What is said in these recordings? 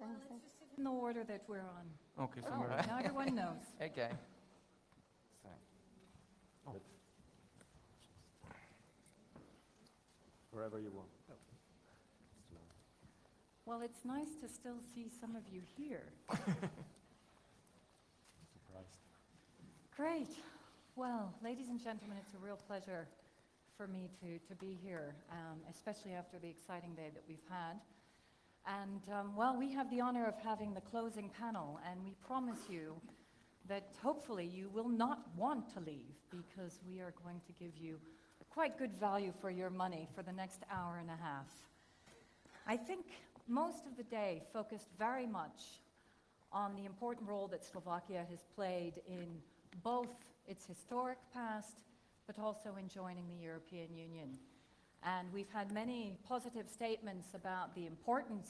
Well, it's just in the order that we're on. Okay, so Oh, we're now everyone knows. okay. So, Wherever you want. Well, it's nice to still see some of you here. Surprised. Great. Well, ladies and gentlemen, it's a real pleasure for me to be here, especially after the exciting day that we've had. And, well, we have the honor of having the closing panel, and we promise you that hopefully you will not want to leave, because we are going to give you quite good value for your money for the next hour and a half. I think most of the day focused very much on the important role that Slovakia has played in both its historic past, but also in joining the European Union. And we've had many positive statements about the importance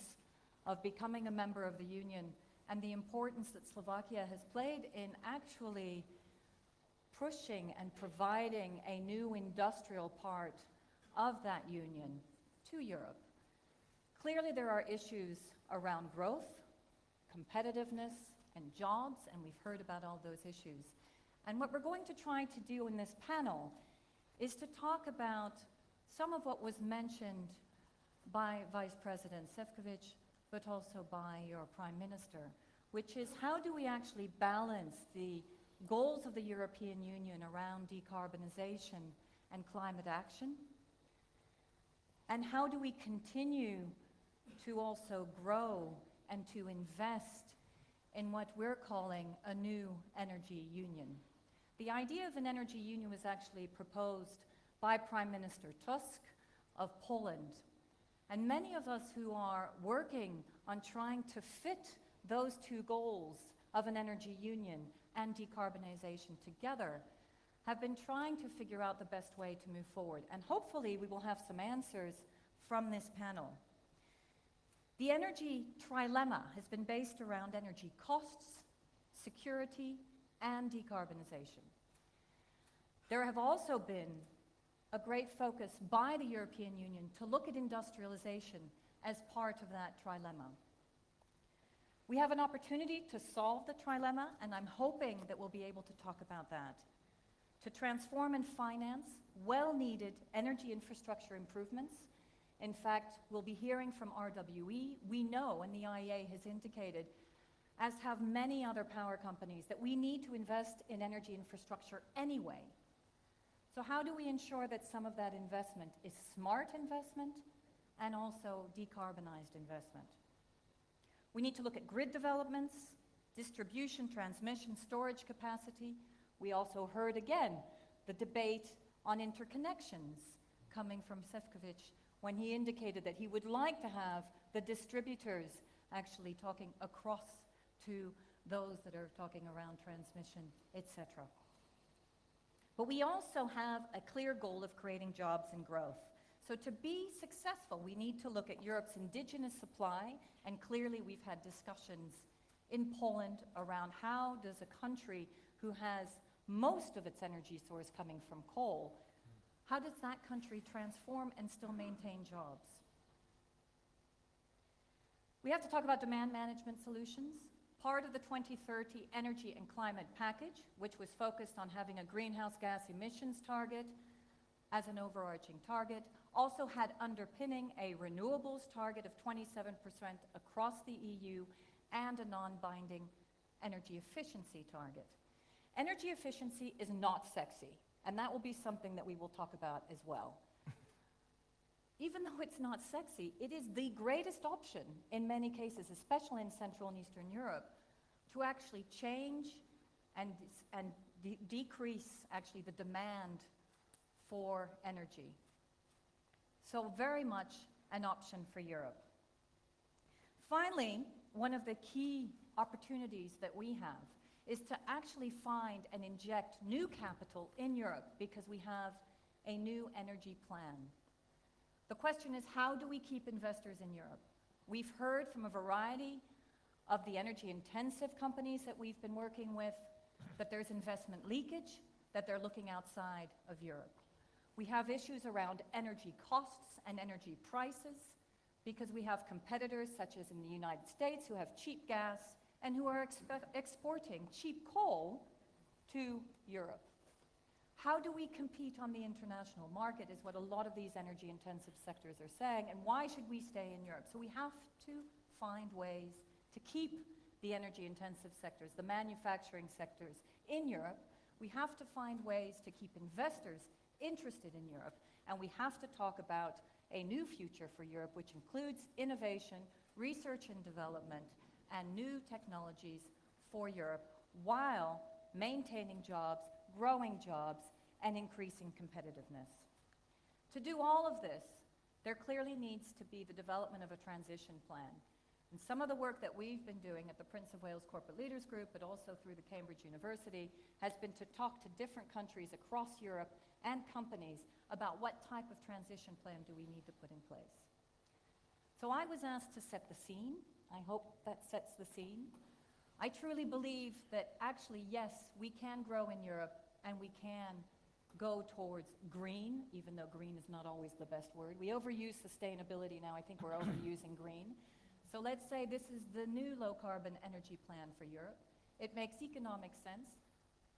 of becoming a member of the Union and the importance that Slovakia has played in actually pushing and providing a new industrial part of that union to Europe. Clearly there are issues around growth, competitiveness, and jobs, and we've heard about all those issues. And what we're going to try to do in this panel is to talk about some of what was mentioned by Vice President Šefčovič, but also by your Prime Minister, which is how do we actually balance the goals of the European Union around decarbonization and climate action? And how do we continue to also grow and to invest in what we're calling a new energy union? The idea of an energy union was actually proposed by Prime Minister Tusk of Poland. And many of us who are working on trying to fit those two goals of an energy union and decarbonization together have been trying to figure out the best way to move forward. And hopefully we will have some answers from this panel. The energy trilemma has been based around energy costs, security, and decarbonization. There have also been a great focus by the European Union to look at industrialization as part of that trilemma. We have an opportunity to solve the trilemma, and I'm hoping that we'll be able to talk about that. To transform and finance well-needed energy infrastructure improvements. In fact, we'll be hearing from RWE. We know, and the IEA has indicated, as have many other power companies, that we need to invest in energy infrastructure anyway. So how do we ensure that some of that investment is smart investment and also decarbonized investment? We need to look at grid developments, distribution, transmission, storage capacity. We also heard again the debate on interconnections coming from Šefčovič when he indicated that he would like to have the distributors actually talking across to those that are talking around transmission, etc. But we also have a clear goal of creating jobs and growth. So to be successful, we need to look at Europe's indigenous supply, and clearly we've had discussions in Poland around how does a country who has most of its energy source coming from coal, how does that country transform and still maintain jobs? We have to talk about demand management solutions. Part of the 2030 Energy and Climate Package, which was focused on having a greenhouse gas emissions target as an overarching target, also had underpinning a renewables target of 27% across the EU and a non-binding energy efficiency target. Energy efficiency is not sexy, and that will be something that we will talk about as well. Even though it's not sexy, it is the greatest option in many cases, especially in Central and Eastern Europe, to actually change and decrease actually the demand for energy. So very much an option for Europe. Finally, one of the key opportunities that we have is to actually find and inject new capital in Europe because we have a new energy plan. The question is, how do we keep investors in Europe? We've heard from a variety of the energy-intensive companies that we've been working with that there's investment leakage, that they're looking outside of Europe. We have issues around energy costs and energy prices, because we have competitors such as in the United States who have cheap gas and who are exporting cheap coal to Europe. How do we compete on the international market is what a lot of these energy-intensive sectors are saying, and why should we stay in Europe? So we have to find ways to keep the energy-intensive sectors, the manufacturing sectors in Europe. We have to find ways to keep investors interested in Europe, and we have to talk about a new future for Europe, which includes innovation, research and development, and new technologies for Europe, while maintaining jobs, growing jobs, and increasing competitiveness. To do all of this, there clearly needs to be the development of a transition plan. And some of the work that we've been doing at the Prince of Wales Corporate Leaders Group, but also through the Cambridge University, has been to talk to different countries across Europe and companies about what type of transition plan do we need to put in place. So I was asked to set the scene. I hope that sets the scene. I truly believe that actually, yes, we can grow in Europe and we can go towards green, even though green is not always the best word. We overuse sustainability now. I think we're overusing green. So let's say this is the new low-carbon energy plan for Europe. It makes economic sense.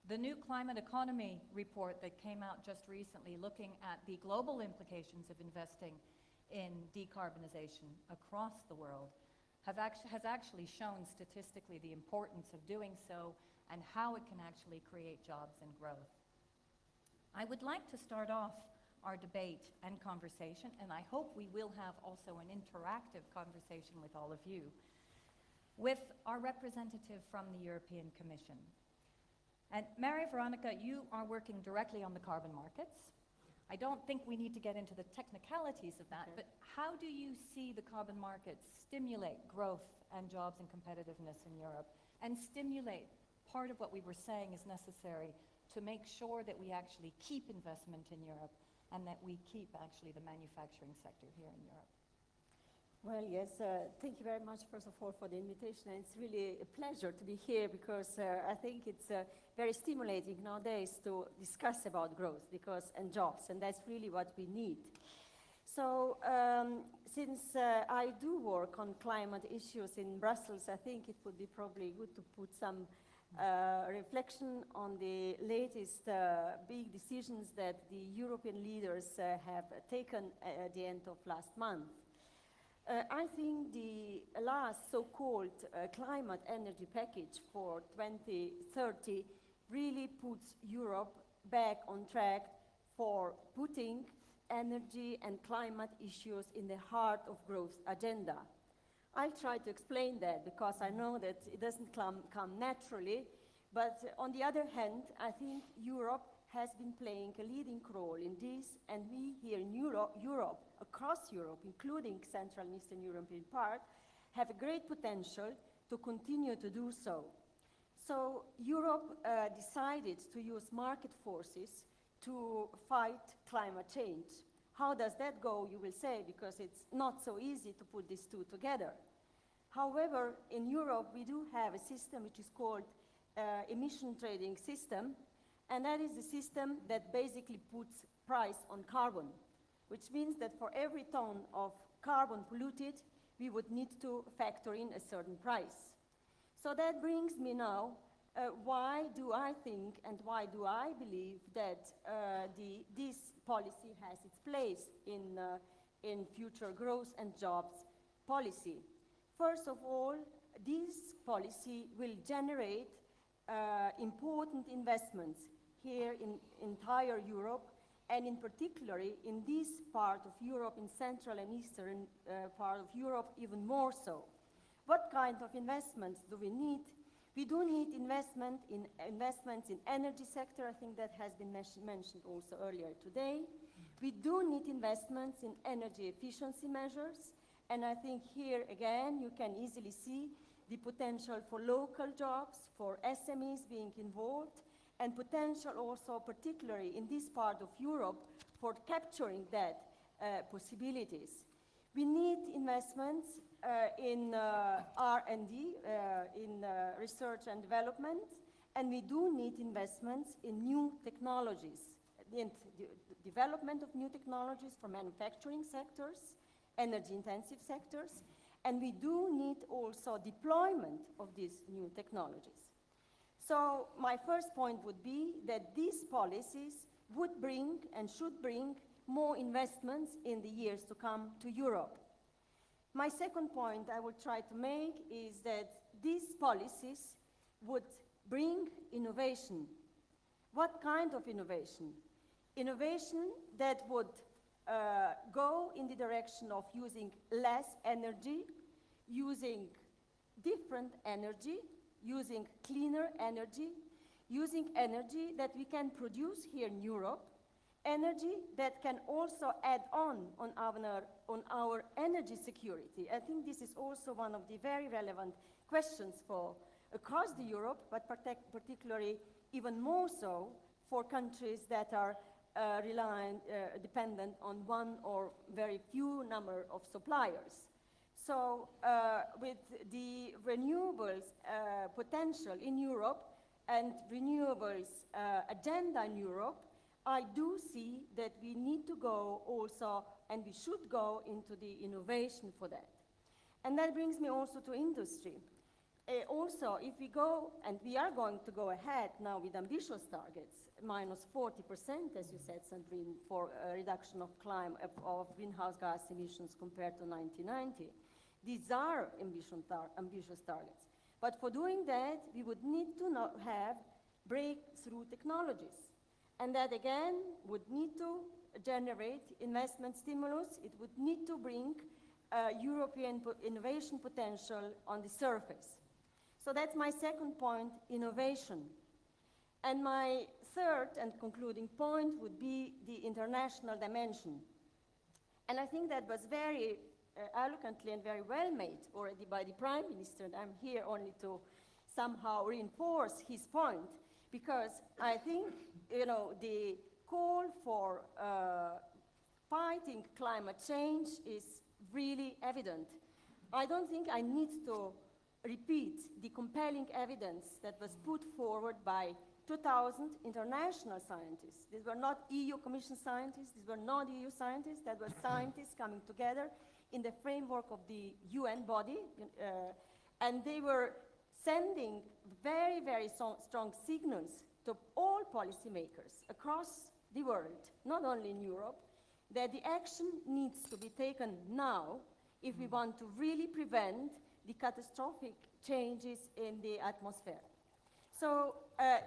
The new climate economy report that came out just recently, looking at the global implications of investing in decarbonization across the world, has actually shown statistically the importance of doing so and how it can actually create jobs and growth. I would like to start off our debate and conversation, and I hope we will have also an interactive conversation with all of you, with our representative from the European Commission. And Mary Veronica, you are working directly on the carbon markets. I don't think we need to get into the technicalities of that, Okay. but how do you see the carbon markets stimulate growth and jobs and competitiveness in Europe, and stimulate part of what we were saying is necessary to make sure that we actually keep investment in Europe and that we keep actually the manufacturing sector here in Europe? Well, yes, thank you very much, first of all, for the invitation. And it's really a pleasure to be here because I think it's very stimulating nowadays to discuss about growth and jobs, and that's really what we need. So since I do work on climate issues in Brussels, I think it would be probably good to put some reflection on the latest big decisions that the European leaders have taken at the end of last month. I think the last so-called climate energy package for 2030 really puts Europe back on track for putting energy and climate issues in the heart of growth agenda. I'll try to explain that because I know that it doesn't come naturally, but on the other hand, I think Europe has been playing a leading role in this, and we here in Europe, across Europe, including Central and Eastern European part, have a great potential to continue to do so. So Europe decided to use market forces to fight climate change. How does that go, you will say, because it's not so easy to put these two together. However, in Europe, we do have a system which is called emission trading system, and that is a system that basically puts price on carbon, which means that for every ton of carbon polluted, we would need to factor in a certain price. So that brings me now, why do I think and why do I believe that this policy has its place in future growth and jobs policy? First of all, this policy will generate important investments here in entire Europe, and in particular in this part of Europe, in Central and Eastern part of Europe, even more so. What kind of investments do we need? We do need investments in energy sector. I think that has been mentioned also earlier today. We do need investments in energy efficiency measures, and I think here again you can easily see the potential for local jobs, for SMEs being involved, and potential also, particularly in this part of Europe, for capturing that possibilities. We need investments in R&D, in research and development, and we do need investments in new technologies, in the development of new technologies for manufacturing sectors, energy-intensive sectors, and we do need also deployment of these new technologies. So my first point would be that these policies would bring and should bring more investments in the years to come to Europe. My second point I will try to make is that these policies would bring innovation. What kind of innovation? Innovation that would go in the direction of using less energy, using different energy, using cleaner energy, using energy that we can produce here in Europe, energy that can also add on our energy security. I think this is also one of the very relevant questions for across the Europe, but particularly even more so for countries that are dependent on one or very few number of suppliers. So with the renewables potential in Europe and renewables agenda in Europe, I do see that we need to go also, and we should go into the innovation for that. And that brings me also to industry. Also, if we go, and we are going to go ahead now with ambitious targets, minus 40%, as you said, Sandrine, for a reduction of greenhouse gas emissions compared to 1990. These are ambitious targets. But for doing that, we would need to have breakthrough technologies. And that, again, would need to generate investment stimulus. It would need to bring European innovation potential on the surface. So that's my second point, innovation. And my third and concluding point would be the international dimension. And I think that was very eloquently and very well made already by the Prime Minister, and I'm here only to somehow reinforce his point, because I think, you know, the call for fighting climate change is really evident. I don't think I need to repeat the compelling evidence that was put forward by 2,000 international scientists. These were not EU Commission scientists, these were not EU scientists, that were scientists coming together in the framework of the UN body, and they were sending very, very strong signals to all policymakers across the world, not only in Europe, that the action needs to be taken now if we want to really prevent the catastrophic changes in the atmosphere. So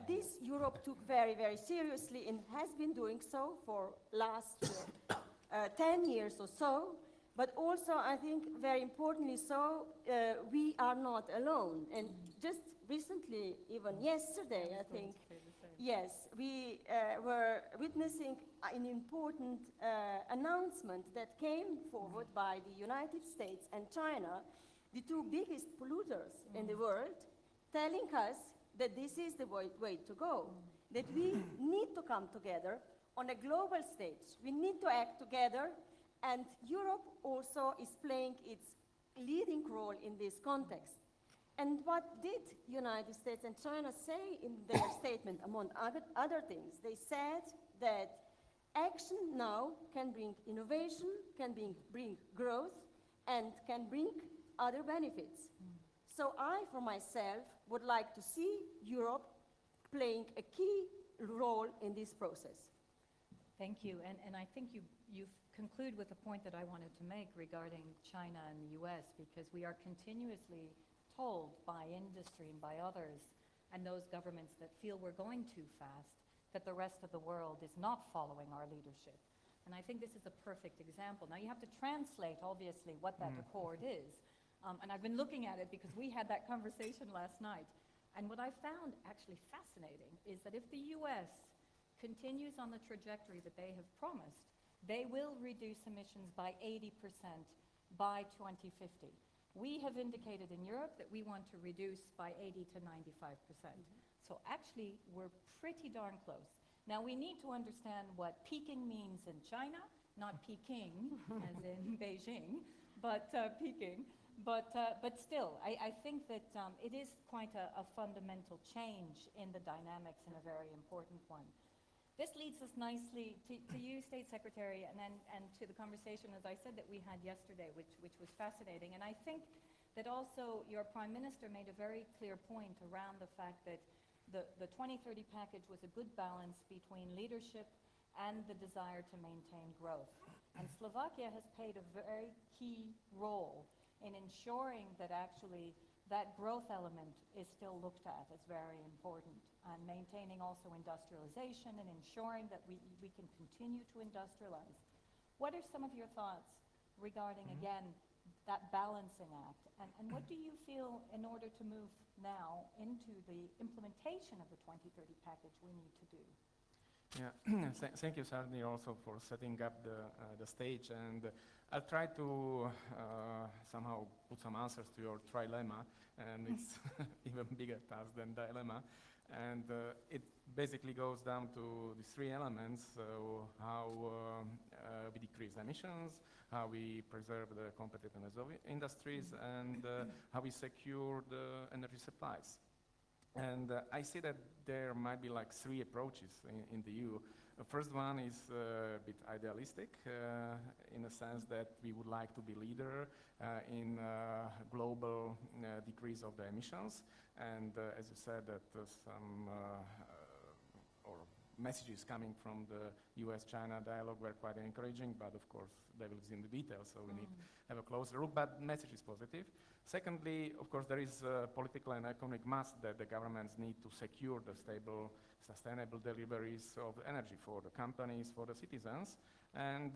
this Europe took very, very seriously and has been doing so for last 10 years or so, but also I think very importantly so, we are not alone. And just recently, even yesterday, I think, yes, we were witnessing an important announcement that came forward by the United States and China, the two biggest polluters in the world, telling us that this is the way to go, that we need to come together on a global stage. We need to act together, and Europe also is playing its leading role in this context. And what did United States and China say in their statement, among other things? They said that action now can bring innovation, can bring growth, and can bring other benefits. So I, for myself, would like to see Europe playing a key role in this process. Thank you. And I think you conclude with a point that I wanted to make regarding China and the US, because we are continuously told by industry and by others and those governments that feel we're going too fast that the rest of the world is not following our leadership. And I think this is a perfect example. Now you have to translate, obviously, what that accord is. And I've been looking at it because we had that conversation last night. And what I found actually fascinating is that if the US continues on the trajectory that they have promised, they will reduce emissions by 80% by 2050. We have indicated in Europe that we want to reduce by 80 to 95%. So actually, we're pretty darn close. Now, we need to understand what peaking means in China, not Peking, as in Beijing, but Peking. But still, I think that it is quite a fundamental change in the dynamics and a very important one. This leads us nicely to you, State Secretary, and to the conversation, as I said, that we had yesterday, which was fascinating. And I think that also your Prime Minister made a very clear point around the fact that the 2030 package was a good balance between leadership and the desire to maintain growth. And Slovakia has played a very key role in ensuring that actually that growth element is still looked at as very important, and maintaining also industrialization and ensuring that we can continue to industrialize. What are some of your thoughts regarding, again, that balancing act? And what do you feel in order to move now into the implementation of the 2030 package we need to do? Yeah, thank you, Sarni, also for setting up the stage. And I'll try to somehow put some answers to your trilemma, and it's even bigger task than dilemma. And it basically goes down to the three elements: how we decrease emissions, how we preserve the competitiveness of industries, and how we secure the energy supplies. And I see that there might be like three approaches in the EU. The first one is a bit idealistic in the sense that we would like to be leader in global decrease of the emissions. And as you said, that some or messages coming from the US-China dialogue were quite encouraging, but of course, devil is in the details, so we need to have a closer look, but the message is positive. Secondly, of course, there is a political and economic must that the governments need to secure the stable, sustainable deliveries of energy for the companies, for the citizens. And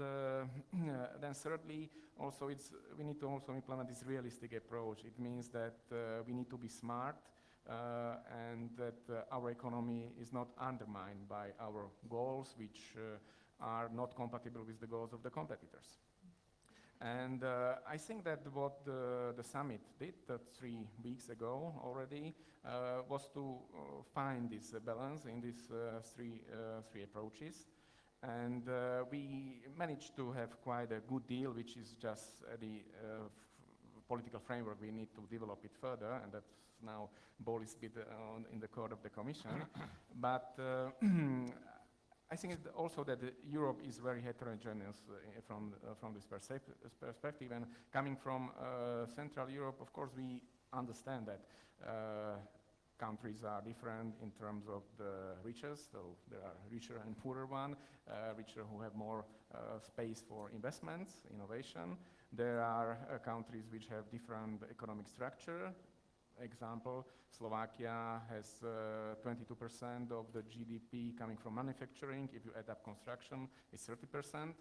then thirdly, also we need to also implement this realistic approach. It means that we need to be smart and that our economy is not undermined by our goals, which are not compatible with the goals of the competitors. And I think that what the summit did 3 weeks ago already was to find this balance in these three approaches. And we managed to have quite a good deal, which is just the political framework. We need to develop it further, and that's now ball is a bit in the court of the Commission. But I think also that Europe is very heterogeneous from this perspective, and coming from Central Europe, of course, we understand that countries are different in terms of the riches, so there are richer and poorer ones, richer who have more space for investments, innovation. There are countries which have different economic structure. Example, Slovakia has 22% of the GDP coming from manufacturing. If you add up construction, it's 30%.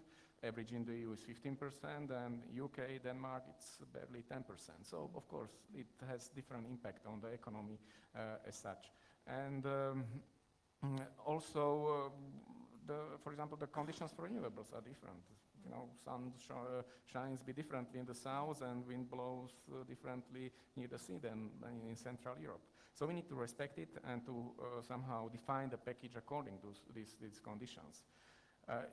Average in the EU is 15%, and UK, Denmark, it's barely 10%. So, of course, it has different impact on the economy as such. And also, for example, the conditions for renewables are different. You know, sun shines a bit differently in the south, and wind blows differently near the sea than in Central Europe. So we need to respect it and to somehow define the package according to these conditions.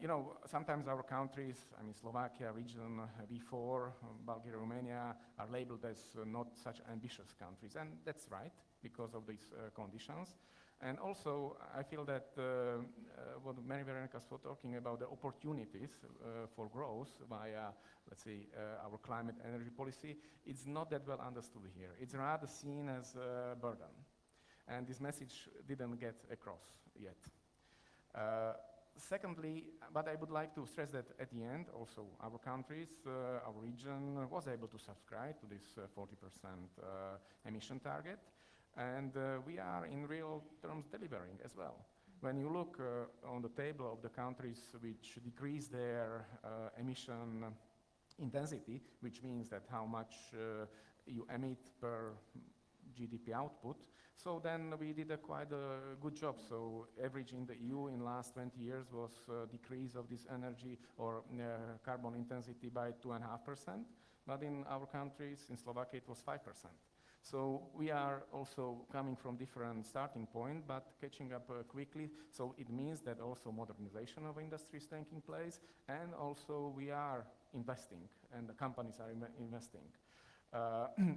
You know, sometimes our countries, I mean Slovakia, region V4, Bulgaria, Romania, are labeled as not such ambitious countries, and that's right because of these conditions. And also, I feel that what Mary Veronicas was talking about, the opportunities for growth via, let's say, our climate energy policy, it's not that well understood here. It's rather seen as a burden. And this message didn't get across yet. Secondly, but I would like to stress that at the end, also, our countries, our region was able to subscribe to this 40% emission target. And we are in real terms delivering as well. When you look on the table of the countries which decrease their emission intensity, which means that how much you emit per GDP output, so then we did quite a good job. So average in the EU in the last 20 years was decrease of this energy or carbon intensity by 2.5%, but in our countries, in Slovakia, it was 5%. So we are also coming from different starting point, but catching up quickly. So it means that also modernization of industry is taking place, and also we are investing, and the companies are investing.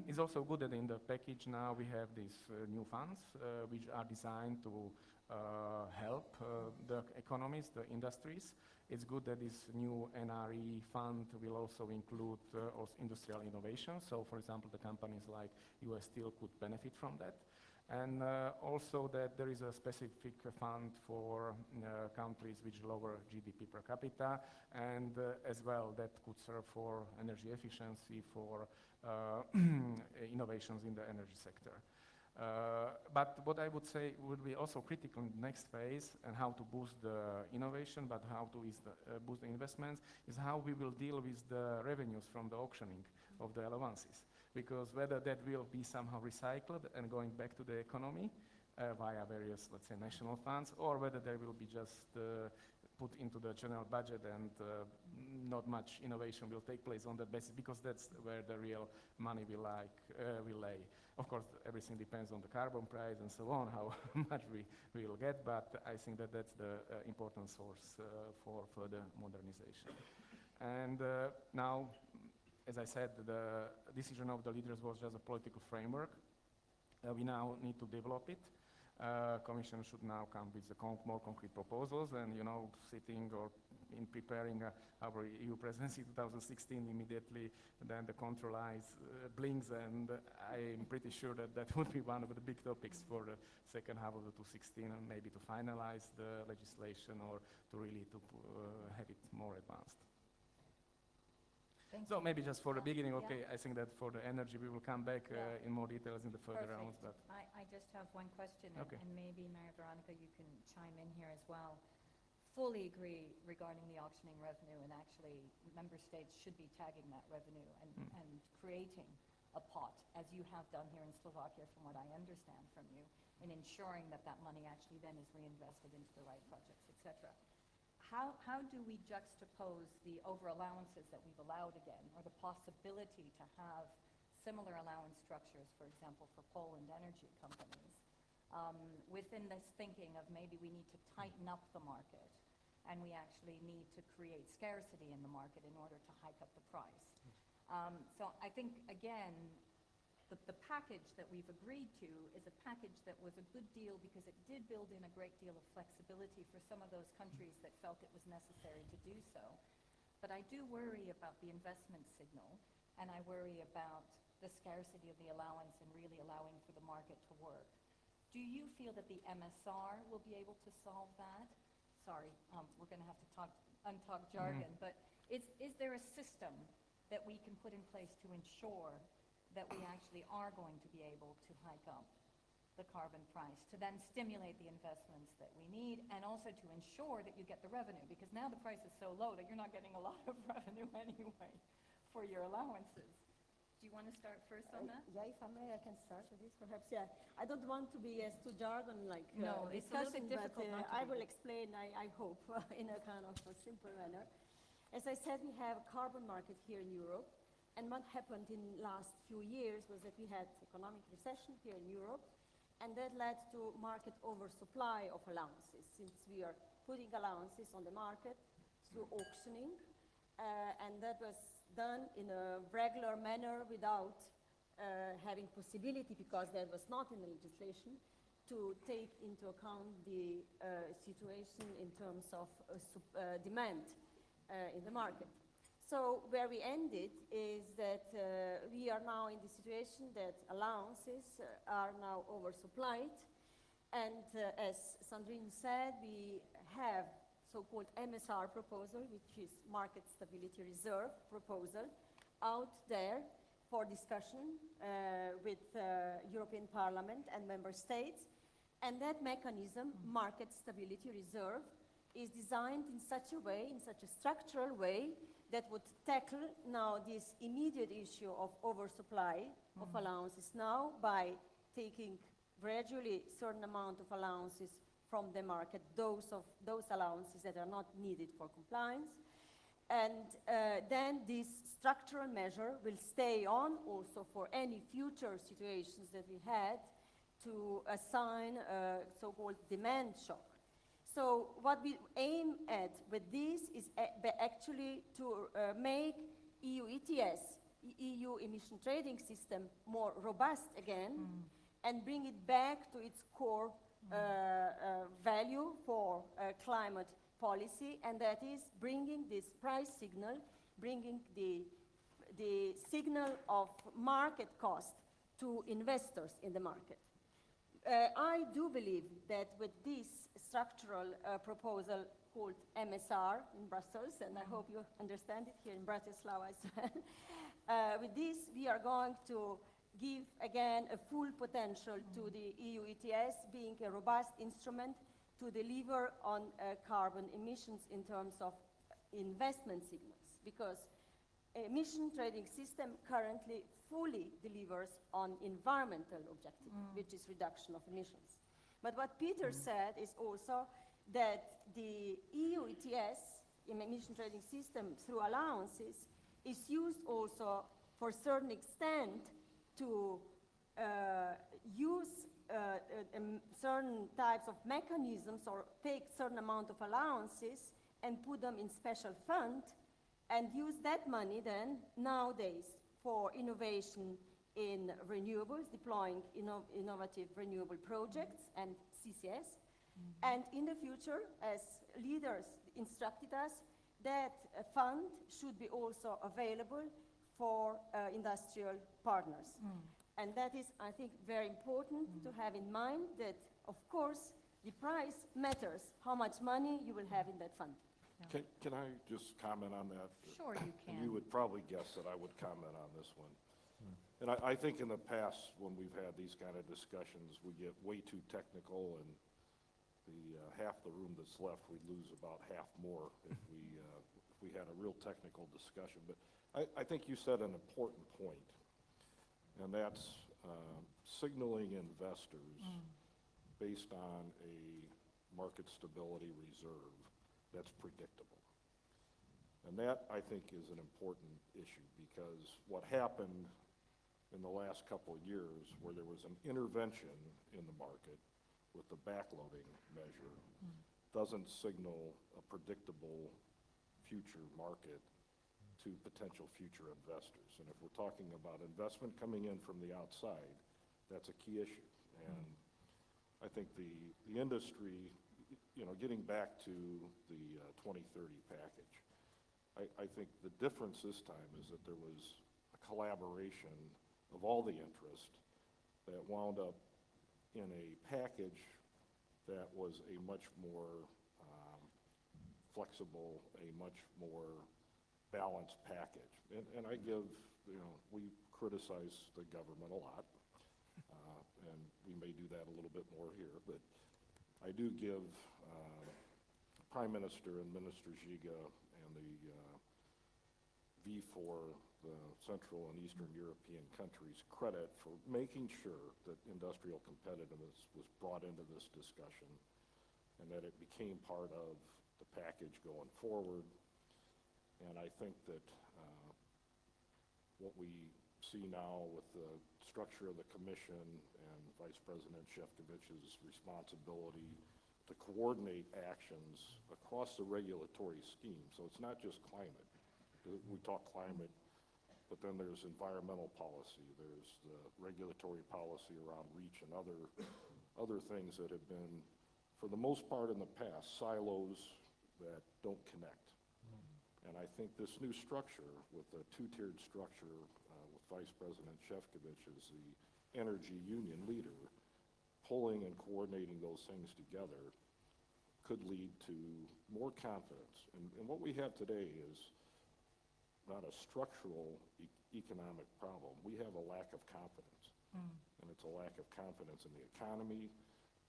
It's also good that in the package now we have these new funds which are designed to help the economies, the industries. It's good that this new NRE fund will also include also industrial innovation. So, for example, the companies like US Steel could benefit from that. And also that there is a specific fund for countries which lower GDP per capita, and as well that could serve for energy efficiency, for innovations in the energy sector. But what I would say would be also critical in the next phase, and how to boost the innovation, but how to boost the investments, is how we will deal with the revenues from the auctioning of the allowances. Because whether that will be somehow recycled and going back to the economy via various, let's say, national funds, or whether they will be just put into the general budget and not much innovation will take place on that basis, because that's where the real money will lay. Of course, everything depends on the carbon price and so on, how much we will get, but I think that that's the important source for further modernization. And now, as I said, the decision of the leaders was just a political framework. We now need to develop it. Commission should now come with the more concrete proposals, and sitting or in preparing our EU presidency 2016 immediately, then the control eyes blinks, and I'm pretty sure that that would be one of the big topics for the second half of the 2016, and maybe to finalize the legislation or to really have it more advanced. So maybe just for the beginning, okay, I think that for the energy we will come back in more details in the further rounds. But I just have one question, Okay. and maybe Maria Veronica, you can chime in here as well. Fully agree regarding the auctioning revenue, and actually member states should be tagging that revenue and creating a pot, as you have done here in Slovakia, from what I understand from you, in ensuring that that money actually then is reinvested into the right projects, etc. How do we juxtapose the over-allowances that we've allowed again, or the possibility to have similar allowance structures, for example, for Poland energy companies, within this thinking of maybe we need to tighten up the market, and we actually need to create scarcity in the market in order to hike up the price? So I think, again, the package that we've agreed to is a package that was a good deal because it did build in a great deal of flexibility for some of those countries that felt it was necessary to do so. But I do worry about the investment signal, and I worry about the scarcity of the allowance and really allowing for the market to work. Do you feel that the MSR will be able to solve that? Sorry, we're going to have to untalk jargon, but is there a system that we can put in place to ensure that we actually are going to be able to hike up the carbon price, to then stimulate the investments that we need, and also to ensure that you get the revenue? Because now the price is so low that you're not getting a lot of revenue anyway for your allowances. Do you want to start first on that? Yeah, if I may, I can start with this, perhaps. Yeah, I don't want to be as too jargon like No, it's a little discussion, bit difficult but not to I be. will explain. I hope in a kind of a simple manner. As I said, we have a carbon market here in Europe, and what happened in the last few years was that we had economic recession here in Europe, and that led to market oversupply of allowances, since we are putting allowances on the market through auctioning, and that was done in a regular manner without having possibility, because that was not in the legislation, to take into account the situation in terms of demand in the market. So where we ended is that we are now in the situation that allowances are now oversupplied, and as Sandrine said, we have so-called MSR proposal, which is Market Stability Reserve proposal, out there for discussion with European Parliament and Member States. And that mechanism, Market Stability Reserve, is designed in such a way, in such a structural way, that would tackle now this immediate issue of oversupply of allowances now by taking gradually certain amount of allowances from the market, those allowances that are not needed for compliance. And then this structural measure will stay on also for any future situations that we had to assign a so-called demand shock. So what we aim at with this is actually to make EU ETS EU emission trading system more robust again and bring it back to its core value for climate policy, and that is bringing this price signal, bringing the signal of market cost to investors in the market. I do believe that with this structural proposal called MSR in Brussels, and I hope you understand it here in Bratislava as well, with this we are going to give again a full potential to the EU ETS, being a robust instrument to deliver on carbon emissions in terms of investment signals, because emission trading system currently fully delivers on environmental objective, which is reduction of emissions. But what Peter said is also that the EU ETS, emission trading system, through allowances, is used also for a certain extent to use certain types of mechanisms or take certain amount of allowances and put them in special fund and use that money then nowadays for innovation in renewables, deploying innovative renewable projects and CCS. And in the future, as leaders instructed us, that fund should be also available for industrial partners. And that is, I think, very important to have in mind that, of course, the price matters, how much money you will have in that fund. Can I just comment on that? Sure, you And can. you would probably guess that I would comment on this one. And I think in the past, when we've had these kind of discussions, we get way too technical, and the half the room that's left, we'd lose about half more if we had a real technical discussion. But I think you said an important point, and that's signaling investors based on a market stability reserve that's predictable. And that, I think, is an important issue, because what happened in the last couple of years, where there was an intervention in the market with the backloading measure, doesn't signal a predictable future market to potential future investors. And if we're talking about investment coming in from the outside, that's a key issue. And I think the industry, getting back to the 2030 package, I think the difference this time is that there was a collaboration of all the interest that wound up in a package that was a much more flexible, a much more balanced package. And I give, we criticize the government a lot, and we may do that a little bit more here, but I do give Prime Minister and Minister Giga and the V4, the Central and Eastern European countries, credit for making sure that industrial competitiveness was brought into this discussion and that it became part of the package going forward. And I think that what we see now with the structure of the Commission and Vice President Šefčovič's responsibility to coordinate actions across the regulatory scheme. So it's not just climate. We talk climate, but then there's environmental policy, there's the regulatory policy around REACH and other things that have been, for the most part in the past, silos that don't connect. And I think this new structure, with a two-tiered structure with Vice President Šefčovič as the energy union leader, pulling and coordinating those things together could lead to more confidence. And what we have today is not a structural economic problem. We have a lack of confidence. And it's a lack of confidence in the economy.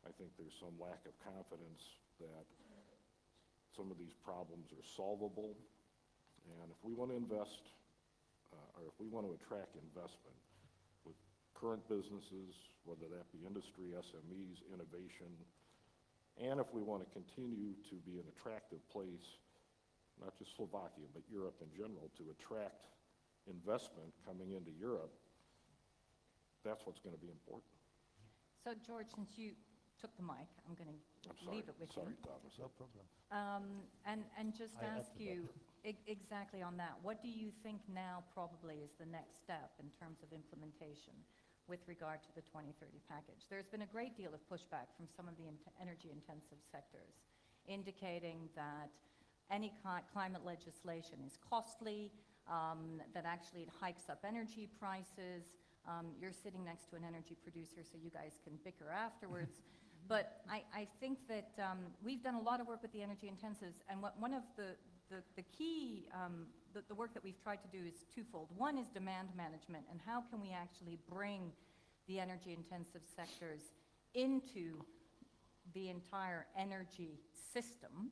I think there's some lack of confidence that some of these problems are solvable. And if we want to invest, or if we want to attract investment with current businesses, whether that be industry, SMEs, innovation, and if we want to continue to be an attractive place, not just Slovakia, but Europe in general, to attract investment coming into Europe, that's what's going to be important. So, George, since you took the mic, I'm going to leave it with Sorry, you. Thomas. No problem. And just I add ask to you, that. Exactly on that. What do you think now probably is the next step in terms of implementation with regard to the 2030 package? There's been a great deal of pushback from some of the energy-intensive sectors, indicating that any climate legislation is costly, that actually it hikes up energy prices. You're sitting next to an energy producer, so you guys can bicker afterwards. But I think that we've done a lot of work with the energy intensives, and one of the key, the work that we've tried to do is twofold. One is demand management, and how can we actually bring the energy intensive sectors into the entire energy system,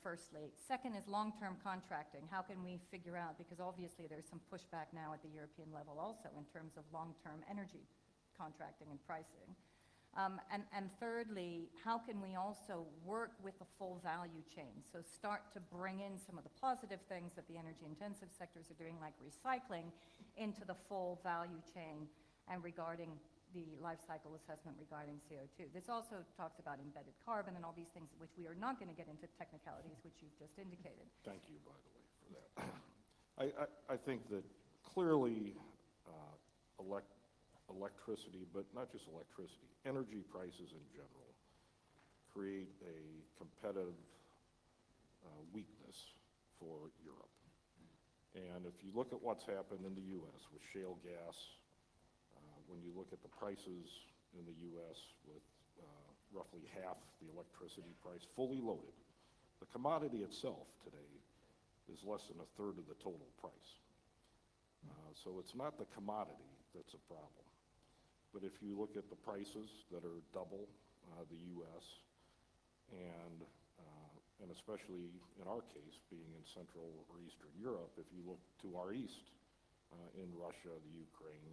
firstly. Second is long-term contracting. How can we figure out, because obviously there's some pushback now at the European level also in terms of long-term energy contracting and pricing. And thirdly, how can we also work with the full value chain? So start to bring in some of the positive things that the energy-intensive sectors are doing, like recycling, into the full value chain and regarding the life cycle assessment regarding CO2. This also talks about embedded carbon and all these things, which we are not going to get into technicalities, which you've just indicated. Thank you, by the way, for that. I think that clearly electricity, but not just electricity, energy prices in general create a competitive weakness for Europe. And if you look at what's happened in the U.S. with shale gas, when you look at the prices in the U.S. with roughly half the electricity price fully loaded, the commodity itself today is less than a third of the total price. So it's not the commodity that's a problem. But if you look at the prices that are double the U.S. and especially in our case being in Central or Eastern Europe, if you look to our east in Russia, the Ukraine,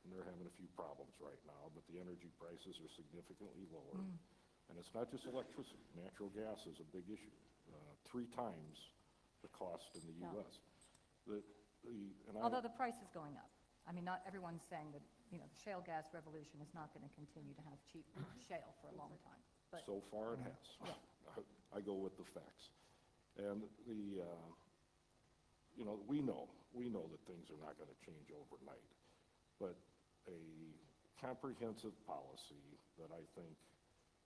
and they're having a few problems right now, but the energy prices are significantly lower. And it's not just electricity. Natural gas is a big issue, 3 times the cost in the U.S. Although the price is going up. I mean, not everyone's saying that, the shale gas revolution is not going to continue to have cheap shale for a long time. But so far it has. Yeah. I go with the facts. And we know that things are not going to change overnight. But a comprehensive policy that I think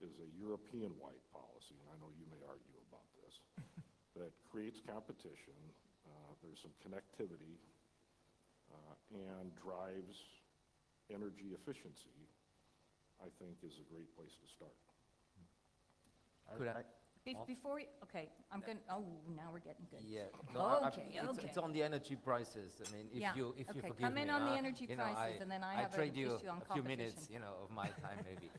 is a European-wide policy, and I know you may argue about this, that creates competition, there's some connectivity, and drives energy efficiency, I think is a great place to start. Before we, okay, I'm going. Oh, now we're getting good. Yeah. Okay, It's on the energy prices. I mean, if you okay. forgive Come me. in on the energy prices, and then I have trade an you issue on a few competition. minutes, of my time maybe.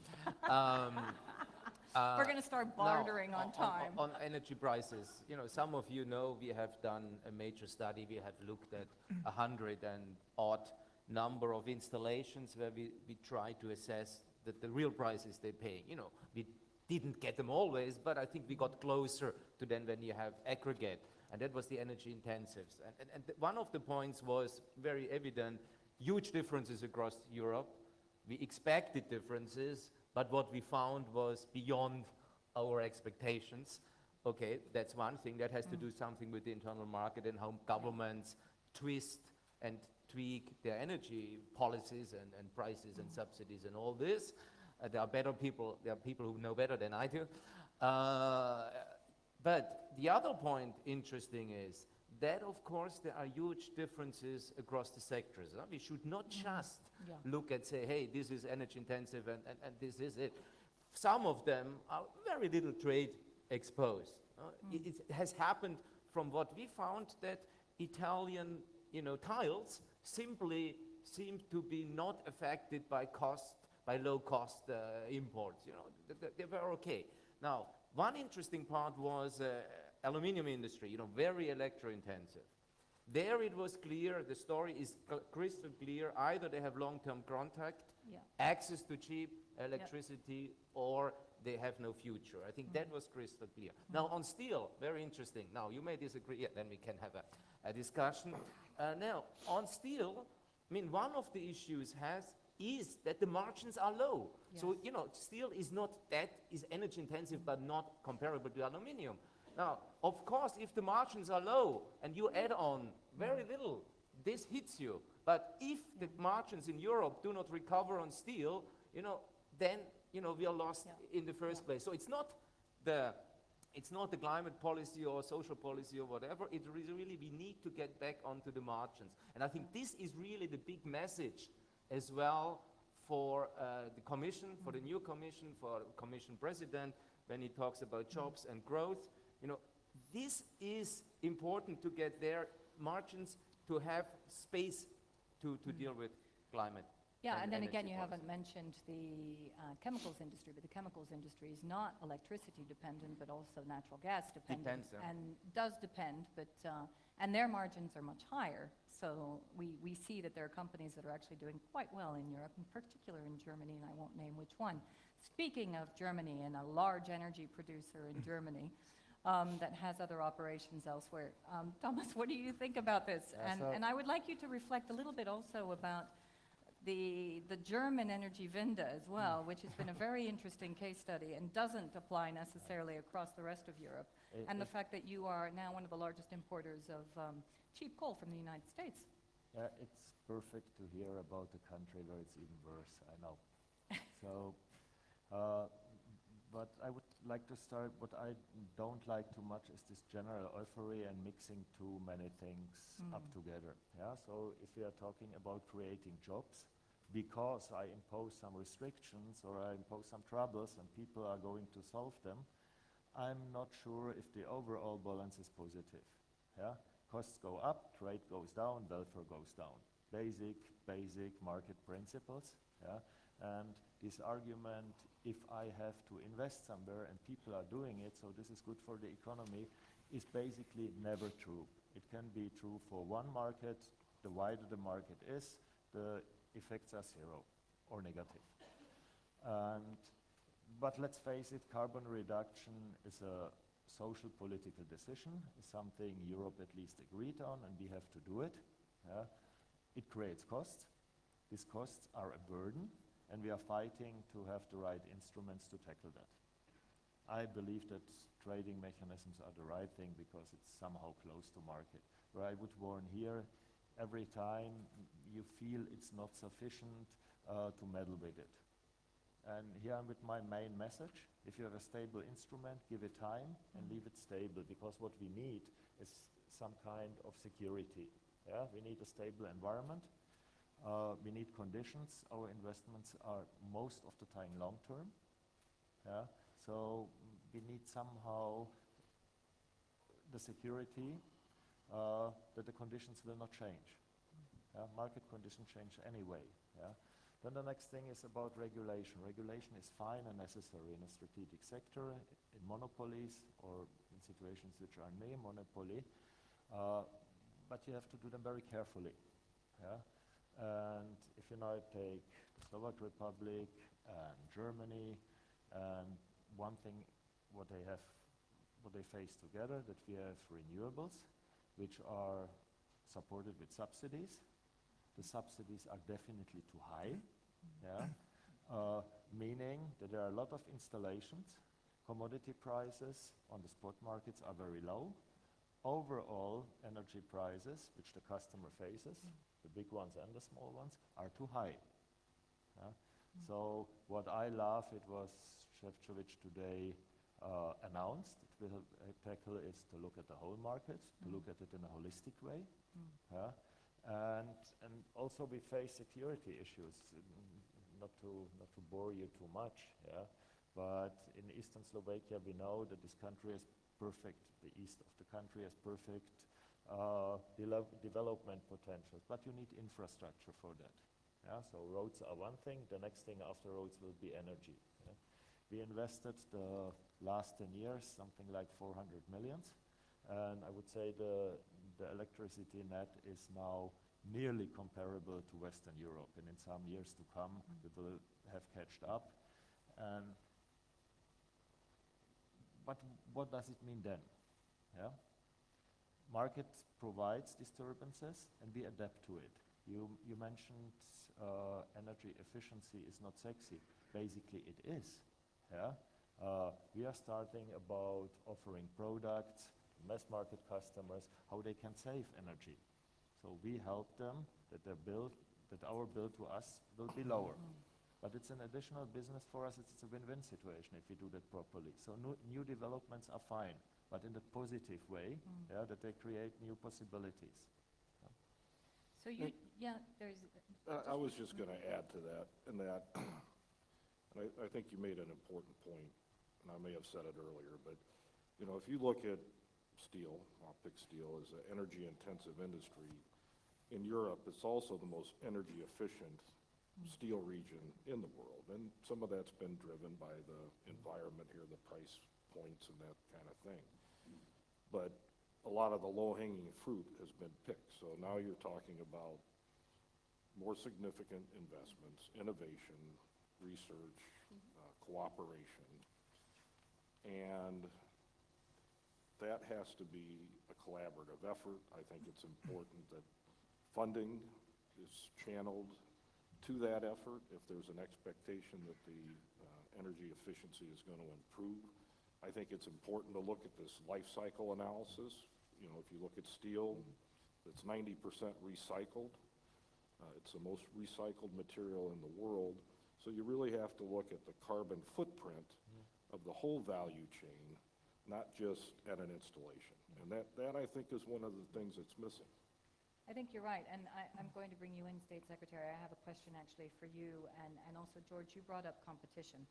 We're going to start bartering on time. On energy prices, some of you know we have done a major study. We have looked at 100 and odd number of installations where we try to assess that the real prices they pay. We didn't get them always, but I think we got closer to then when you have aggregate, and that was the energy intensives. And one of the points was very evident, huge differences across Europe. We expected differences, but what we found was beyond our expectations. Okay, that's one thing. That has to do something with the internal market and how governments twist and tweak their energy policies and prices and subsidies and all this. There are people who know better than I do. But the other point interesting is that, of course, there are huge differences across the sectors. We should not just look at, say, hey, this is energy intensive and this is it. Some of them are very little trade exposed. It has happened from what we found that Italian tiles simply seem to be not affected by low-cost imports. They were okay. Now, one interesting part was aluminum industry, very electro-intensive. There it was clear, the story is crystal clear, either they have long-term contract, access to cheap electricity, or they have no future. I think that was crystal clear. Now, on steel, very interesting. Now, you may disagree, then we can have a discussion. Now, on steel, one of the issues is that the margins are low. Yes. So, steel is not that, is energy intensive, but not comparable to aluminum. Now, of course, if the margins are low and you add on very little, this hits you. But if the margins in Europe do not recover on steel, then we are lost in the first place. So it's not the climate policy or social policy or whatever. It really we need to get back onto the margins. And I think this is really the big message as well for the Commission, for the new Commission, for Commission President, when he talks about jobs and growth. This is important to get their margins to have space to deal with climate. Yeah, and then energy again, you policy. haven't mentioned the chemicals industry, but the chemicals industry is not electricity dependent, but also natural gas dependent. Depends, yeah. And does depend, but, and their margins are much higher. So we see that there are companies that are actually doing quite well in Europe, in particular in Germany, and I won't name which one. Speaking of Germany and a large energy producer in Germany, that has other operations elsewhere. Thomas, what do you think about this? And I would like you to reflect a little bit also about the German energy Wende as well, which has been a very interesting case study and doesn't apply necessarily across the rest of Europe. And the fact that you are now one of the largest importers of cheap coal from the United States. It's perfect to hear about a country where it's even worse, I know. So, but I would like to start, what I don't like too much is this general euphoria and mixing too many things up together. Yeah, so if we are talking about creating jobs, because I impose some restrictions or I impose some troubles and people are going to solve them, I'm not sure if the overall balance is positive. Yeah, costs go up, trade goes down, welfare goes down. Basic market principles. Yeah, and this argument, if I have to invest somewhere and people are doing it, so this is good for the economy, is basically never true. It can be true for one market. The wider the market is, the effects are zero or negative. But let's face it, carbon reduction is a social political decision, is something Europe at least agreed on, and we have to do it. Yeah. It creates costs. These costs are a burden, and we are fighting to have the right instruments to tackle that. I believe that trading mechanisms are the right thing because it's somehow close to market. Where I would warn here, every time you feel it's not sufficient to meddle with it. And here I'm with my main message. If you have a stable instrument, give it time and leave it stable, because what we need is some kind of security. Yeah? We need a stable environment. We need conditions. Our investments are most of the time long-term. Yeah? So we need somehow the security that the conditions will not change. Yeah? Market conditions change anyway. Yeah? Then the next thing is about regulation. Regulation is fine and necessary in a strategic sector, in monopolies or in situations which are near monopoly, but you have to do them very carefully. Yeah? And if you now take the Slovak Republic and Germany, and one thing what they face together, that we have renewables, which are supported with subsidies. The subsidies are definitely too high, yeah? Meaning that there are a lot of installations, commodity prices on the spot markets are very low. Overall, energy prices, which the customer faces, the big ones and the small ones, are too high. Yeah? So what I love, it was Šefčovič today announced, it will tackle is to look at the whole market, to look at it in a holistic way. Yeah? And also we face security issues, not to bore you too much, yeah? But in eastern Slovakia we know that this country is perfect, the east of the country has perfect development potentials, but you need infrastructure for that. Yeah? So roads are one thing, the next thing after roads will be energy. Yeah? We invested the last 10 years something like 400 million, and I would say the electricity net is now nearly comparable to Western Europe, and in some years to come we will have catched up. But what does it mean then? Yeah? Market provides disturbances and we adapt to it. You mentioned energy efficiency is not sexy. Basically it is. Yeah? We are starting about offering products, mass market customers, how they can save energy. So we help them that our bill to us will be lower. But it's an additional business for us. It's a win-win situation if we do that properly. So new developments are fine, but in a positive way, that they create new possibilities. So you, yeah, there's. I was just going to add to that, and I think you made an important point, and I may have said it earlier, but if you look at steel, I'll pick steel as an energy-intensive industry. In Europe, it's also the most energy-efficient steel region in the world, and some of that's been driven by the environment here, the price points and that kind of thing. But a lot of the low-hanging fruit has been picked, so now you're talking about more significant investments, innovation, research, cooperation, and that has to be a collaborative effort. I think it's important that funding is channeled to that effort if there's an expectation that the energy efficiency is going to improve. I think it's important to look at this life cycle analysis. If you look at steel, it's 90% recycled. It's the most recycled material in the world. So you really have to look at the carbon footprint of the whole value chain, not just at an installation. And that I think is one of the things that's missing. I think you're right, and I'm going to bring you in, State Secretary. I have a question actually for you, and also, George, you brought up competition.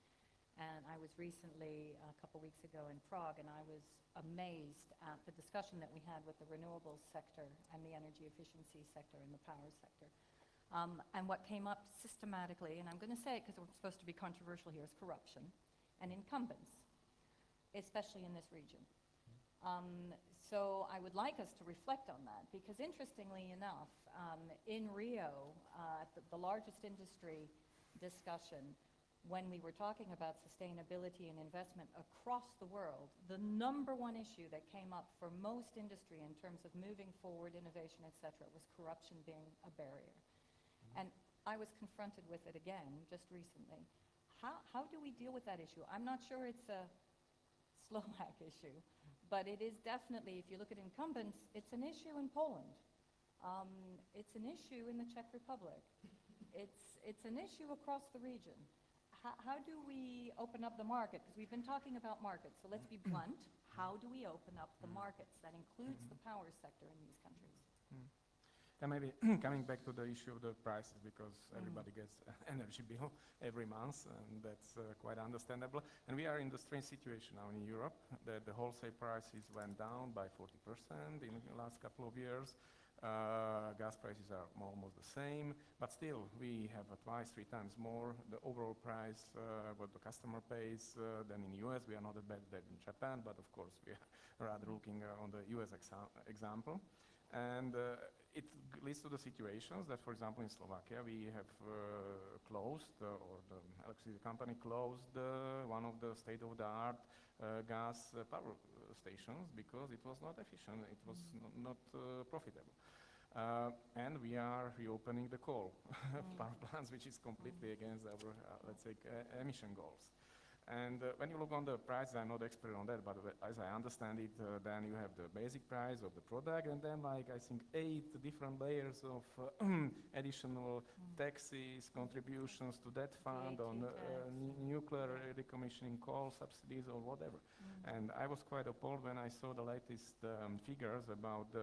And I was recently, a couple weeks ago in Prague, and I was amazed at the discussion that we had with the renewables sector and the energy efficiency sector and the power sector. And what came up systematically, and I'm going to say it because we're supposed to be controversial here, is corruption and incumbents, especially in this region. So I would like us to reflect on that, because interestingly enough, in Rio, the largest industry discussion, when we were talking about sustainability and investment across the world, the number one issue that came up for most industry in terms of moving forward, innovation, et cetera, was corruption being a barrier. And I was confronted with it again just recently. How do we deal with that issue? I'm not sure it's a Slovak issue, but it is definitely, if you look at incumbents, it's an issue in Poland. It's an issue in the Czech Republic. It's an issue across the region. How do we open up the market? Because we've been talking about markets, so let's be blunt. How do we open up the markets? That includes the power sector in these countries. And maybe coming back to the issue of the prices, because everybody gets energy bill every month, and that's quite understandable. And we are in the strange situation now in Europe, that the wholesale prices went down by 40% in the last couple of years. Gas prices are almost the same, but still we have twice, 3 times more the overall price what the customer pays than in the US. We are not as bad in Japan, but of course we are rather looking on the US example. And it leads to the situations that, for example, in Slovakia, we have closed, or the electricity company closed one of the state-of-the-art gas power stations because it was not efficient, it was not profitable. And we are reopening the coal power plants, which is completely against our, let's say, emission goals. And when you look on the price, I'm not expert on that, but as I understand it, then you have the basic price of the product, and then I think 8 different layers of additional taxes, contributions to that fund on nuclear decommissioning, coal subsidies, or whatever. And I was quite appalled when I saw the latest figures about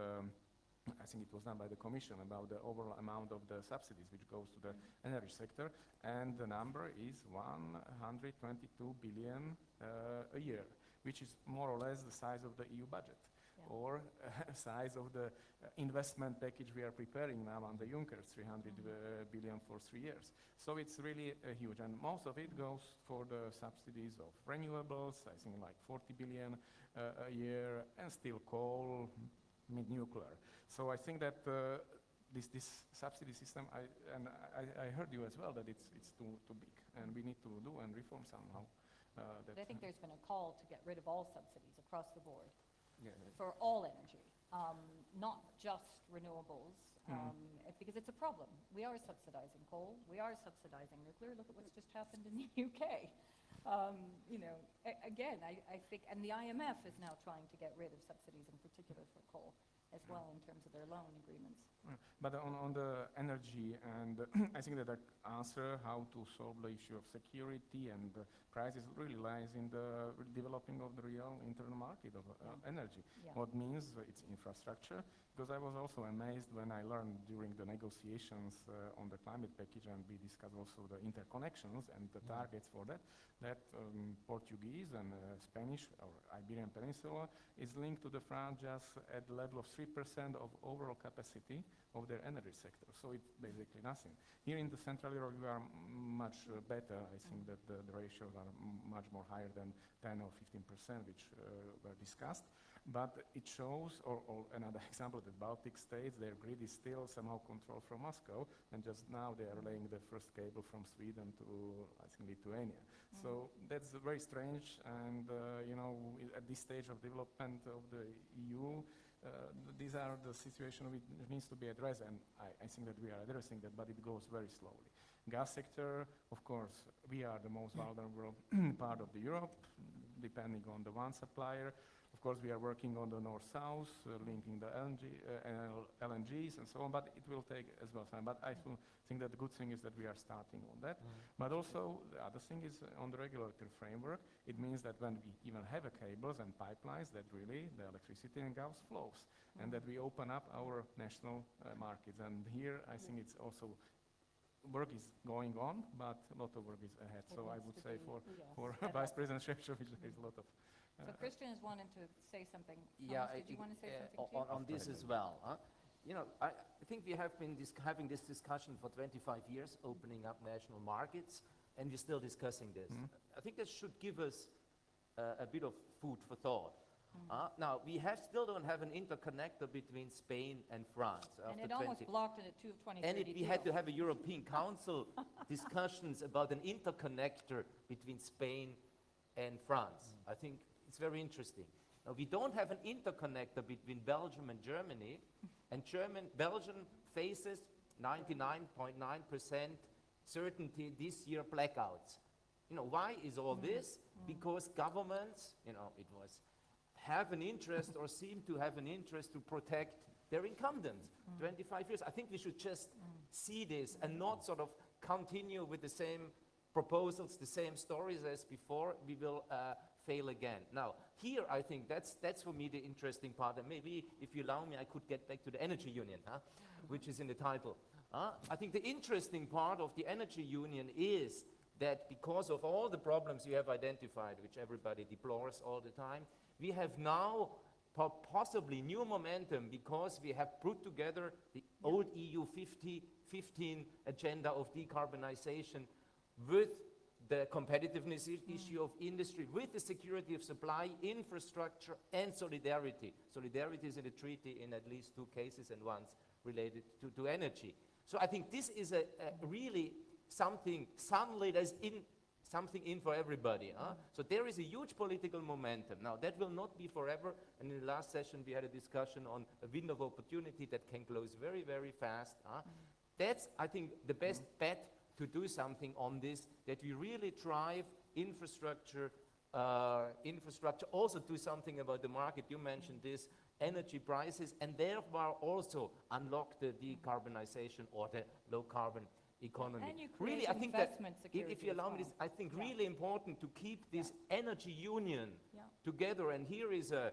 I think it was done by the Commission, about the overall amount of the subsidies which goes to the energy sector, and the number is 122 billion a year, which is more or less the size of the EU budget, or size of the investment package we are preparing now under Juncker's 300 billion for 3 years. So it's really huge, and most of it goes for the subsidies of renewables, I think like 40 billion a year, and still coal, nuclear. So I think that this subsidy system, I heard you as well, that it's too big, and we need to do and reform somehow. But I think there's been a call to get rid of all subsidies across the board for all energy, not just renewables, because it's a problem. We are subsidizing coal, we are subsidizing nuclear. Look at what's just happened in the UK. You know, again, I think, and the IMF is now trying to get rid of subsidies in particular for coal as well in terms of their loan agreements. But on the energy, and I think that the answer how to solve the issue of security and prices really lies in the developing of the real internal market of energy. Yeah. What means it's infrastructure, because I was also amazed when I learned during the negotiations on the climate package, and we discussed also the interconnections and the targets for that, that Portuguese and Spanish or Iberian Peninsula is linked to the France just at the level of 3% of overall capacity of their energy sector. So it's basically nothing. Here in the Central Europe, we are much better. I think that the ratios are much more higher than 10 or 15%, which were discussed. But it shows, or another example, the Baltic states, their grid is still somehow controlled from Moscow, and just now they are laying the first cable from Sweden to, I think, Lithuania. So that's very strange, and you know, at this stage of development of the EU, these are the situation which needs to be addressed, and I think that we are addressing that, but it goes very slowly. Gas sector, of course, we are the most vulnerable part of the Europe, depending on the one supplier. Of course, we are working on the north-south, linking the LNGs and so on, but it will take as well time. But I think that the good thing is that we are starting on that. But also, the other thing is on the regulatory framework. It means that when we even have cables and pipelines, that really the electricity and gas flows, and that we open up our national markets. And here, I think it's also work is going on, but a lot of work is ahead. It So I needs would to say be, for yes, Vice President Shevchevich, there is a lot of So Christian is wanting to say something. Yeah, Thomas, did you want to say something too? on this as well. You know, I think we have been having this discussion for 25 years, opening up national markets, and we're still discussing this. I think this should give us a bit of food for thought. Now, we still don't have an interconnector between Spain and France. And after it almost 20 blocked it at 2032. And we had to have a European Council discussions about an interconnector between Spain and France. I think it's very interesting. Now, we don't have an interconnector between Belgium and Germany, and Belgium faces 99.9% certainty this year blackouts. You know, why is all this? Because governments, you know, have an interest or seem to have an interest to protect their incumbents. 25 years. I think we should just see this and not sort of continue with the same proposals, the same stories as before. We will fail again. Now, here I think that's for me the interesting part, and maybe if you allow me, I could get back to the energy union, which is in the title. I think the interesting part of the energy union is that because of all the problems you have identified, which everybody deplores all the time, we have now possibly new momentum because we have put together the old EU 15 agenda of decarbonization with the competitiveness issue of industry, with the security of supply, infrastructure, and solidarity. Solidarity is in the treaty in at least 2 cases, and one's related to energy. So I think this is a really something, suddenly there's something in for everybody. So there is a huge political momentum. Now, that will not be forever, and in the last session we had a discussion on a window of opportunity that can close very, very fast. That's, I think, the best bet to do something on this, that we really drive infrastructure, also do something about the market. You mentioned this, energy prices, and therefore also unlock the decarbonization or the low-carbon economy. And you create really, I think that, investment security if you as allow me well. this, I think really important to keep this energy union together, and here is a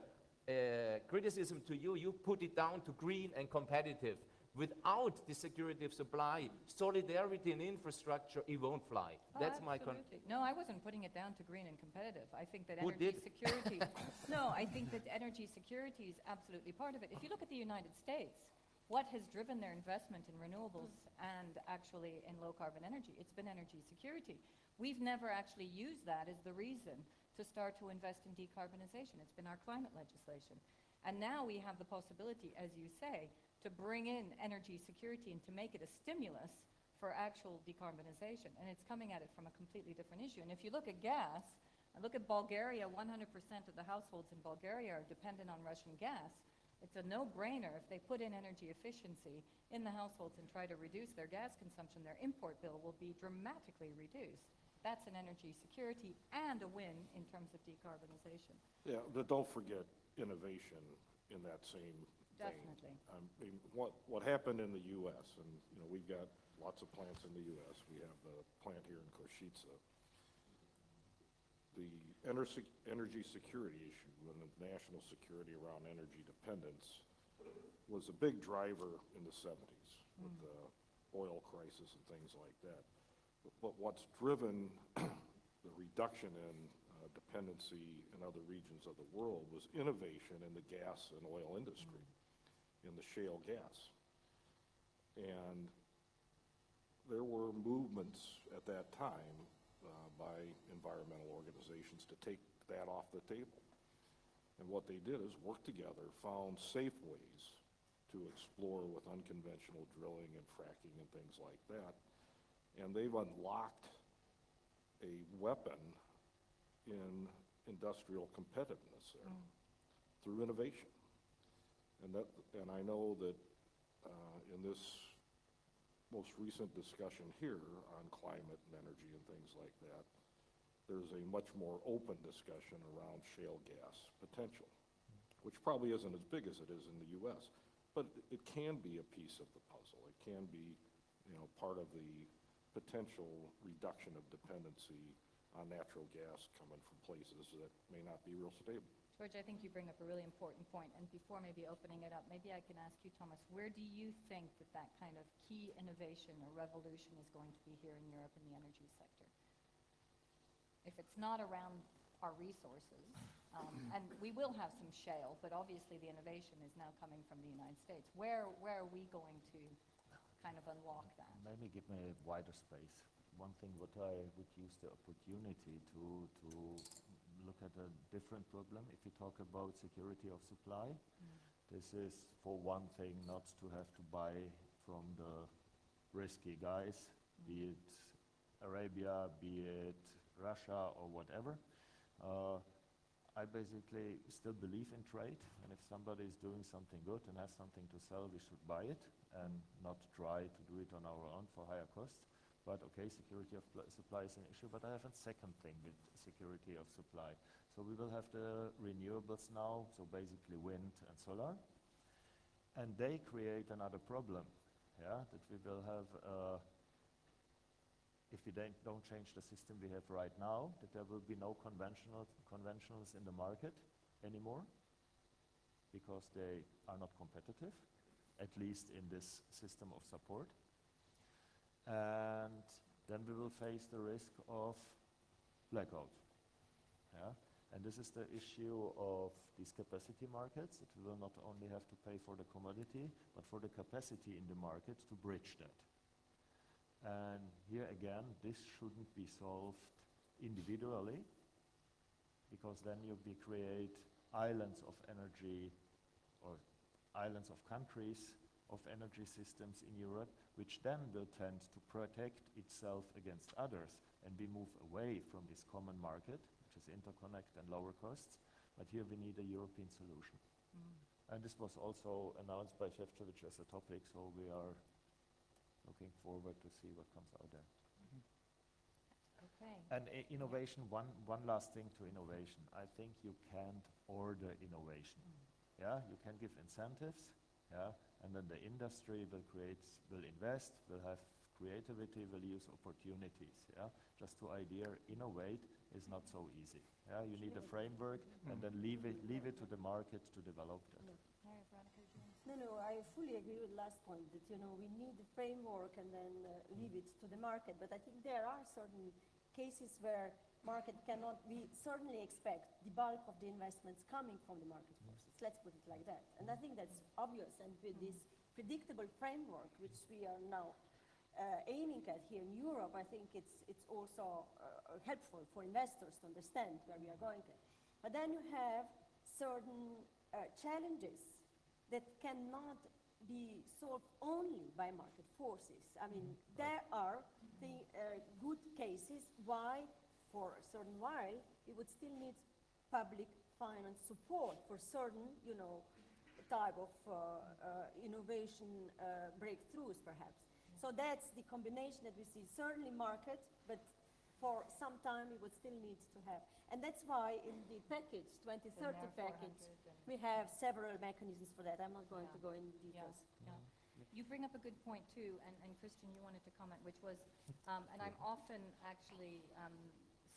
criticism to you. You put it down to green and competitive. Without the security of supply, solidarity and infrastructure, it won't fly. That's my Absolutely. No, I wasn't putting it down to green and competitive. I think that Who energy did? security, no, I think that energy security is absolutely part of it. If you look at the United States, what has driven their investment in renewables and actually in low carbon energy? It's been energy security. We've never actually used that as the reason to start to invest in decarbonization. It's been our climate legislation. And now we have the possibility, as you say, to bring in energy security and to make it a stimulus for actual decarbonization. And it's coming at it from a completely different issue. And if you look at gas, and look at Bulgaria, 100% of the households in Bulgaria are dependent on Russian gas. It's a no-brainer if they put in energy efficiency in the households and try to reduce their gas consumption, their import bill will be dramatically reduced. That's an energy security and a win in terms of decarbonization. Yeah, but don't forget innovation in that same vein. Definitely. I mean, what happened in the U.S., and, you know, we've got lots of plants in the U.S. We have a plant here in Košice. The energy security issue and the national security around energy dependence was a big driver in the 70s with the oil crisis and things like that. But what's driven the reduction in dependency in other regions of the world was innovation in the gas and oil industry, in the shale gas. And there were movements at that time by environmental organizations to take that off the table. And what they did is work together, found safe ways to explore with unconventional drilling and fracking and things like that. And they've unlocked a weapon in industrial competitiveness there through innovation. And I know that in this most recent discussion here on climate and energy and things like that, there's a much more open discussion around shale gas potential, which probably isn't as big as it is in the U.S., but it can be a piece of the puzzle. It can be, you know, part of the potential reduction of dependency on natural gas coming from places that may not be real stable. George, I think you bring up a really important point, and before maybe opening it up, maybe I can ask you, Thomas, where do you think that kind of key innovation or revolution is going to be here in Europe in the energy sector? If it's not around our resources, and we will have some shale, but obviously the innovation is now coming from the United States. Where are we going to kind of unlock that? Maybe give me a wider space. One thing what I would use the opportunity to look at a different problem. If you talk about security of supply, this is for one thing not to have to buy from the risky guys, be it Arabia, be it Russia or whatever. I basically still believe in trade, and if somebody is doing something good and has something to sell, we should buy it and not try to do it on our own for higher costs. But okay, security of supply is an issue, but I have a second thing with security of supply. So we will have the renewables now, so basically wind and solar, and they create another problem, yeah, that we will have, if we don't change the system we have right now, that there will be no conventionals in the market anymore, because they are not competitive, at least in this system of support. And then we will face the risk of blackout. Yeah? And this is the issue of these capacity markets, that we will not only have to pay for the commodity, but for the capacity in the market to bridge that. And here again, this shouldn't be solved individually, because then you create islands of energy, or islands of countries of energy systems in Europe, which then will tend to protect itself against others, and we move away from this common market, which is interconnect and lower costs. But here we need a European solution. And this was also announced by Šefčovič as a topic, so we are looking forward to see what comes out there. Okay. And innovation, one last thing to innovation. I think you can't order innovation. Yeah, you can give incentives, yeah, and then the industry will invest, will have creativity, will use opportunities, yeah. Just to innovate is not so easy. Yeah, you need a framework, and then leave it to the market to develop that. Mary, Veronica, do you want to No, I fully agree with the last point that, you know, we need the framework and then leave it to the market. But I think there are certain cases where market cannot, we certainly expect the bulk of the investments coming from the market forces. Let's put it like that. And I think that's obvious. And with this predictable framework, which we are now aiming at here in Europe, I think it's also helpful for investors to understand where we are going to. But then you have certain challenges that cannot be solved only by market forces. I mean, there are good cases why, for a certain while, we would still need public finance support for certain, you know, type of innovation breakthroughs, perhaps. So that's the combination that we see. Certainly market, but for some time we would still need to have. And that's why in the package, 2030 there, package, 400 and- we have several mechanisms for that. I'm not going to go in details. Yeah. You bring up a good point too, and Christian, you wanted to comment, which was, and I'm often actually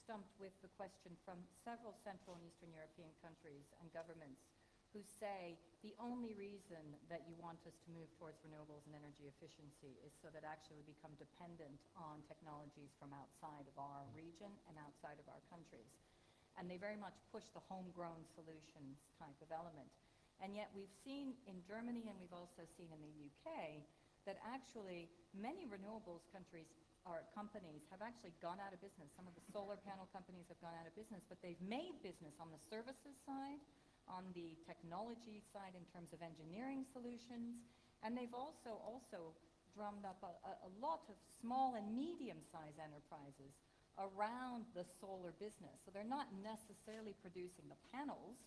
stumped with the question from several Central and Eastern European countries and governments who say the only reason that you want us to move towards renewables and energy efficiency is so that actually we become dependent on technologies from outside of our region and outside of our countries. And they very much push the homegrown solutions type of element. And yet we've seen in Germany and we've also seen in the UK that actually many renewables countries or companies have actually gone out of business. Some of the solar panel companies have gone out of business, but they've made business on the services side, on the technology side in terms of engineering solutions, and they've also drummed up a lot of small and medium-sized enterprises around the solar business. So they're not necessarily producing the panels,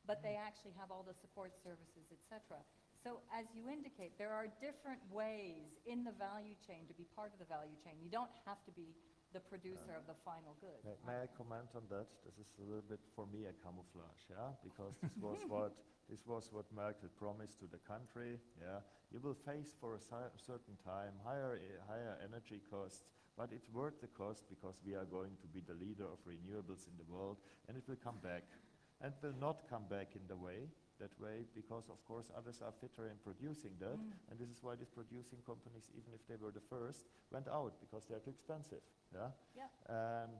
but they actually have all the support services, etc. So as you indicate, there are different ways in the value chain to be part of the value chain. You don't have to be the producer of the final good. May I comment on that? This is a little bit for me a camouflage, yeah, because this was what Merkel promised to the country. Yeah, you will face for a certain time higher energy costs, but it's worth the cost because we are going to be the leader of renewables in the world, and it will come back, and will not come back in that way because of course others are fitter in producing that, and this is why these producing companies, even if they were the first, went out because they're too expensive. Yeah. And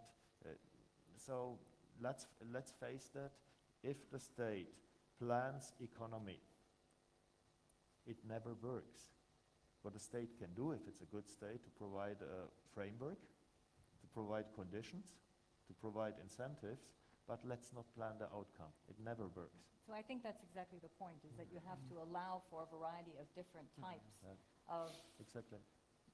so let's face that if the state plans economy, it never works. What the state can do, if it's a good state, to provide a framework, to provide conditions, to provide incentives, but let's not plan the outcome. It never works. So I think that's exactly the point, is that you have to allow for a variety of different types of Exactly.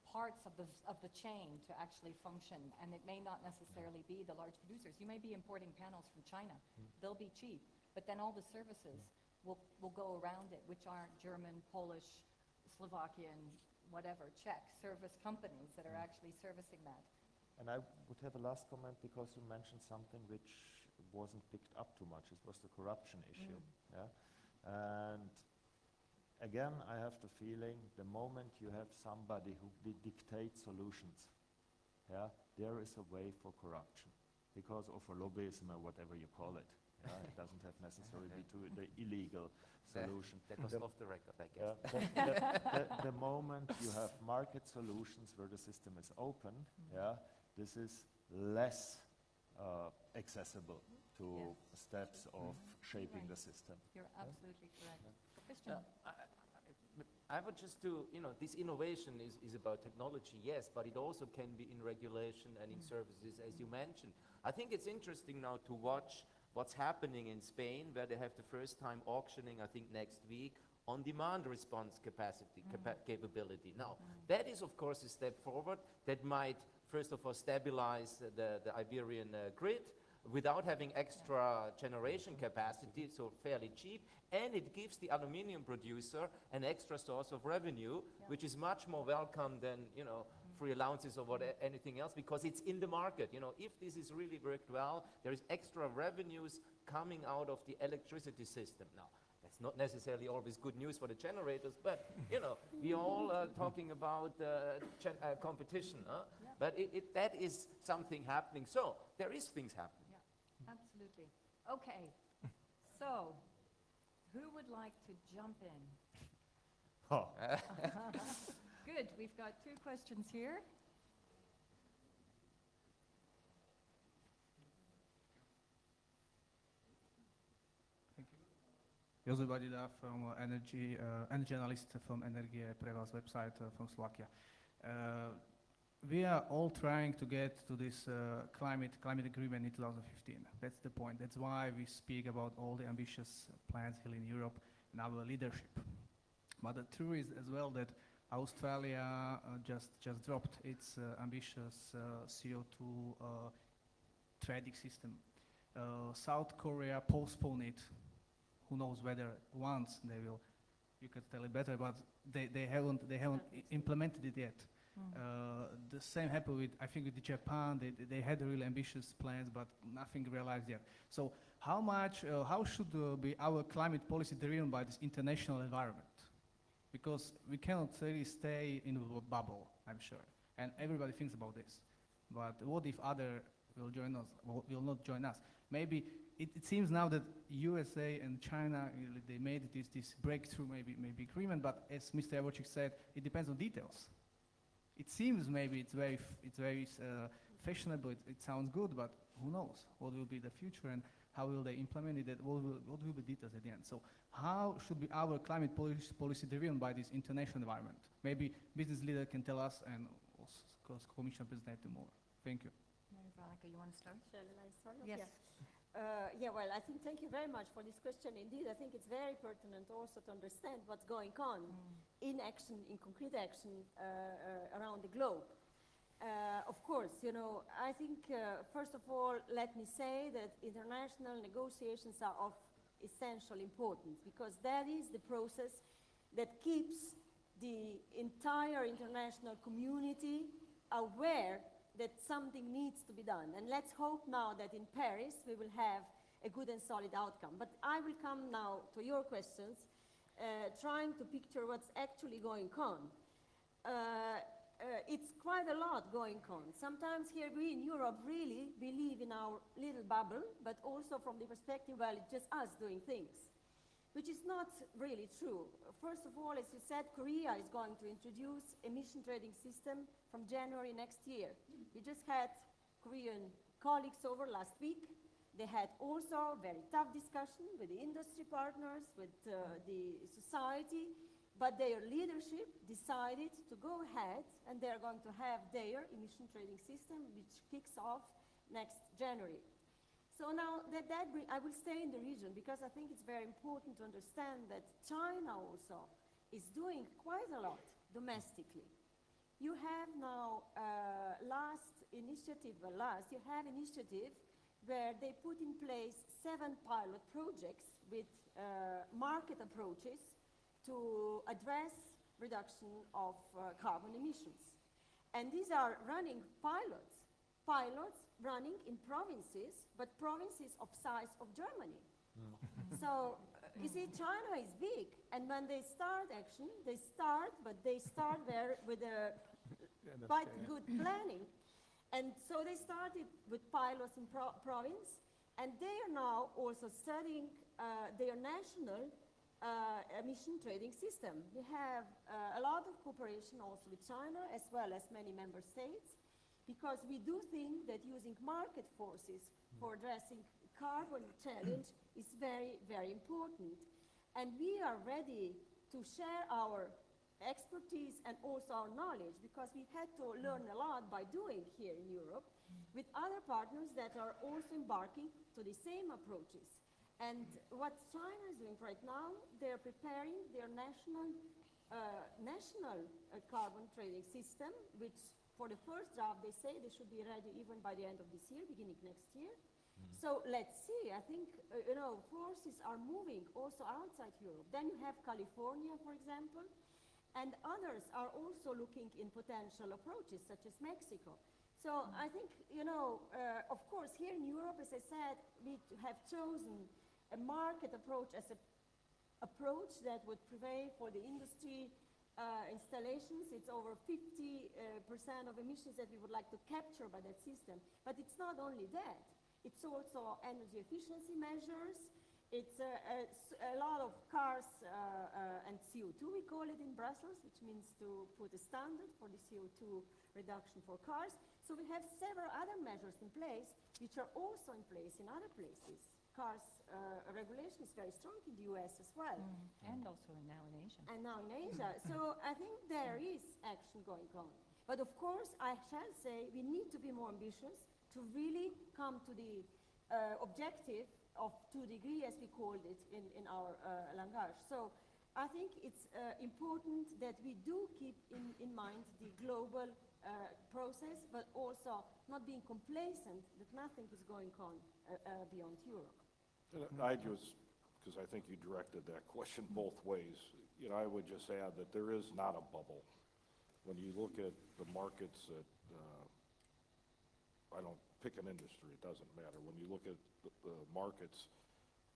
parts of the chain to actually function, and it may not necessarily be the large producers. You may be importing panels from China. They'll be cheap, but then all the services will go around it, which aren't German, Polish, Slovakian, whatever, Czech service companies that are actually servicing that. And I would have a last comment because you mentioned something which wasn't picked up too much. It was the corruption issue. Yeah? And again, I have the feeling the moment you have somebody who dictates solutions, yeah, there is a way for corruption because of a lobbyism or whatever you call it. Yeah? It doesn't have necessarily be to the illegal solution. That was off the record, I guess. The moment you have market solutions where the system is open, yeah, this is less accessible to steps of shaping the system. You're absolutely correct. Christian? I would just do, this innovation is about technology, yes, but it also can be in regulation and in services, as you mentioned. I think it's interesting now to watch what's happening in Spain, where they have the first time auctioning, I think next week, on-demand response capability. Now, that is, of course, a step forward that might, first of all, stabilize the Iberian grid without having extra generation capacity, so fairly cheap, and it gives the aluminium producer an extra source of revenue, which is much more welcome than, free allowances or anything else, because it's in the market. If this is really worked well, there is extra revenues coming out of the electricity system. Now, that's not necessarily always good news for the generators, but, we all are talking about competition, but that is something happening. So, there is things happening. Absolutely. Okay, so who would like to jump in? Oh. Good, we've got two questions here. Thank you. Josef Badida from energy analyst from Energie Preva's website from Slovakia. We are all trying to get to this climate agreement in 2015. That's the point. That's why we speak about all the ambitious plans here in Europe and our leadership. But the truth is as well that Australia just dropped its ambitious CO2 trading system. South Korea postponed it. Who knows whether once they will? You could tell it better, but they haven't implemented it yet. The same happened with, I think, with Japan. They had really ambitious plans, but nothing realized yet. So how should be our climate policy driven by this international environment? Because we cannot really stay in a bubble, I'm sure. And everybody thinks about this. But what if other will join us, will not join us? Maybe it seems now that USA and China, they made this breakthrough, maybe agreement, but as Mr. Javocic said, it depends on details. It seems maybe it's very fashionable, it sounds good, but who knows what will be the future and how will they implement it, what will be details at the end. So how should be our climate policy driven by this international environment? Maybe business leader can tell us, and also Commission President more. Thank you. Mary Veronica, you want to start? Shall I start? Yes. Yeah, well, I think thank you very much for this question. Indeed, I think it's very pertinent also to understand what's going on in action, in concrete action around the globe. Of course, you know, I think, first of all, let me say that international negotiations are of essential importance because that is the process that keeps the entire international community aware that something needs to be done. And let's hope now that in Paris we will have a good and solid outcome. But I will come now to your questions, trying to picture what's actually going on. It's quite a lot going on. Sometimes here we in Europe really believe in our little bubble, but also from the perspective, well, it's just us doing things, which is not really true. First of all, as you said, Korea is going to introduce emission trading system from January next year. We just had Korean colleagues over last week. They had also very tough discussion with the industry partners, with the society, but their leadership decided to go ahead and they're going to have their emission trading system, which kicks off next January. So now I will stay in the region because I think it's very important to understand that China also is doing quite a lot domestically. You have now you have initiative where they put in place 7 pilot projects with market approaches to address reduction of carbon emissions. And these are running pilots running in provinces, but provinces of size of Germany. So you see, China is big, and when they start action, they start there with a quite good planning. And so they started with pilots in province, and they are now also studying their national emission trading system. We have a lot of cooperation also with China as well as many member states, because we do think that using market forces for addressing carbon challenge is very, very important. And we are ready to share our expertise and also our knowledge, because we had to learn a lot by doing here in Europe with other partners that are also embarking to the same approaches. And what China is doing right now, they're preparing their national carbon trading system, which for the first draft, they say they should be ready even by the end of this year, beginning next year. So let's see. I think, forces are moving also outside Europe. Then you have California, for example, and others are also looking in potential approaches, such as Mexico. So I think, of course, here in Europe, as I said, we have chosen a market approach as an approach that would prevail for the industry installations. It's over 50% of emissions that we would like to capture by that system. But it's not only that. It's also energy efficiency measures. It's a lot of cars and CO2, we call it in Brussels, which means to put a standard for the CO2 reduction for cars. So we have several other measures in place, which are also in place in other places. Cars regulation is very strong in the US as well. And also now in Asia. And now in Asia. So I think there is action going on. But of course, I shall say we need to be more ambitious to really come to the objective of 2 degrees, as we called it in our langage. So I think it's important that we do keep in mind the global process, but also not being complacent that nothing is going on beyond Europe. I just, because I think you directed that question both ways, I would just add that there is not a bubble when you look at the markets that, I don't pick an industry, it doesn't matter. When you look at the markets,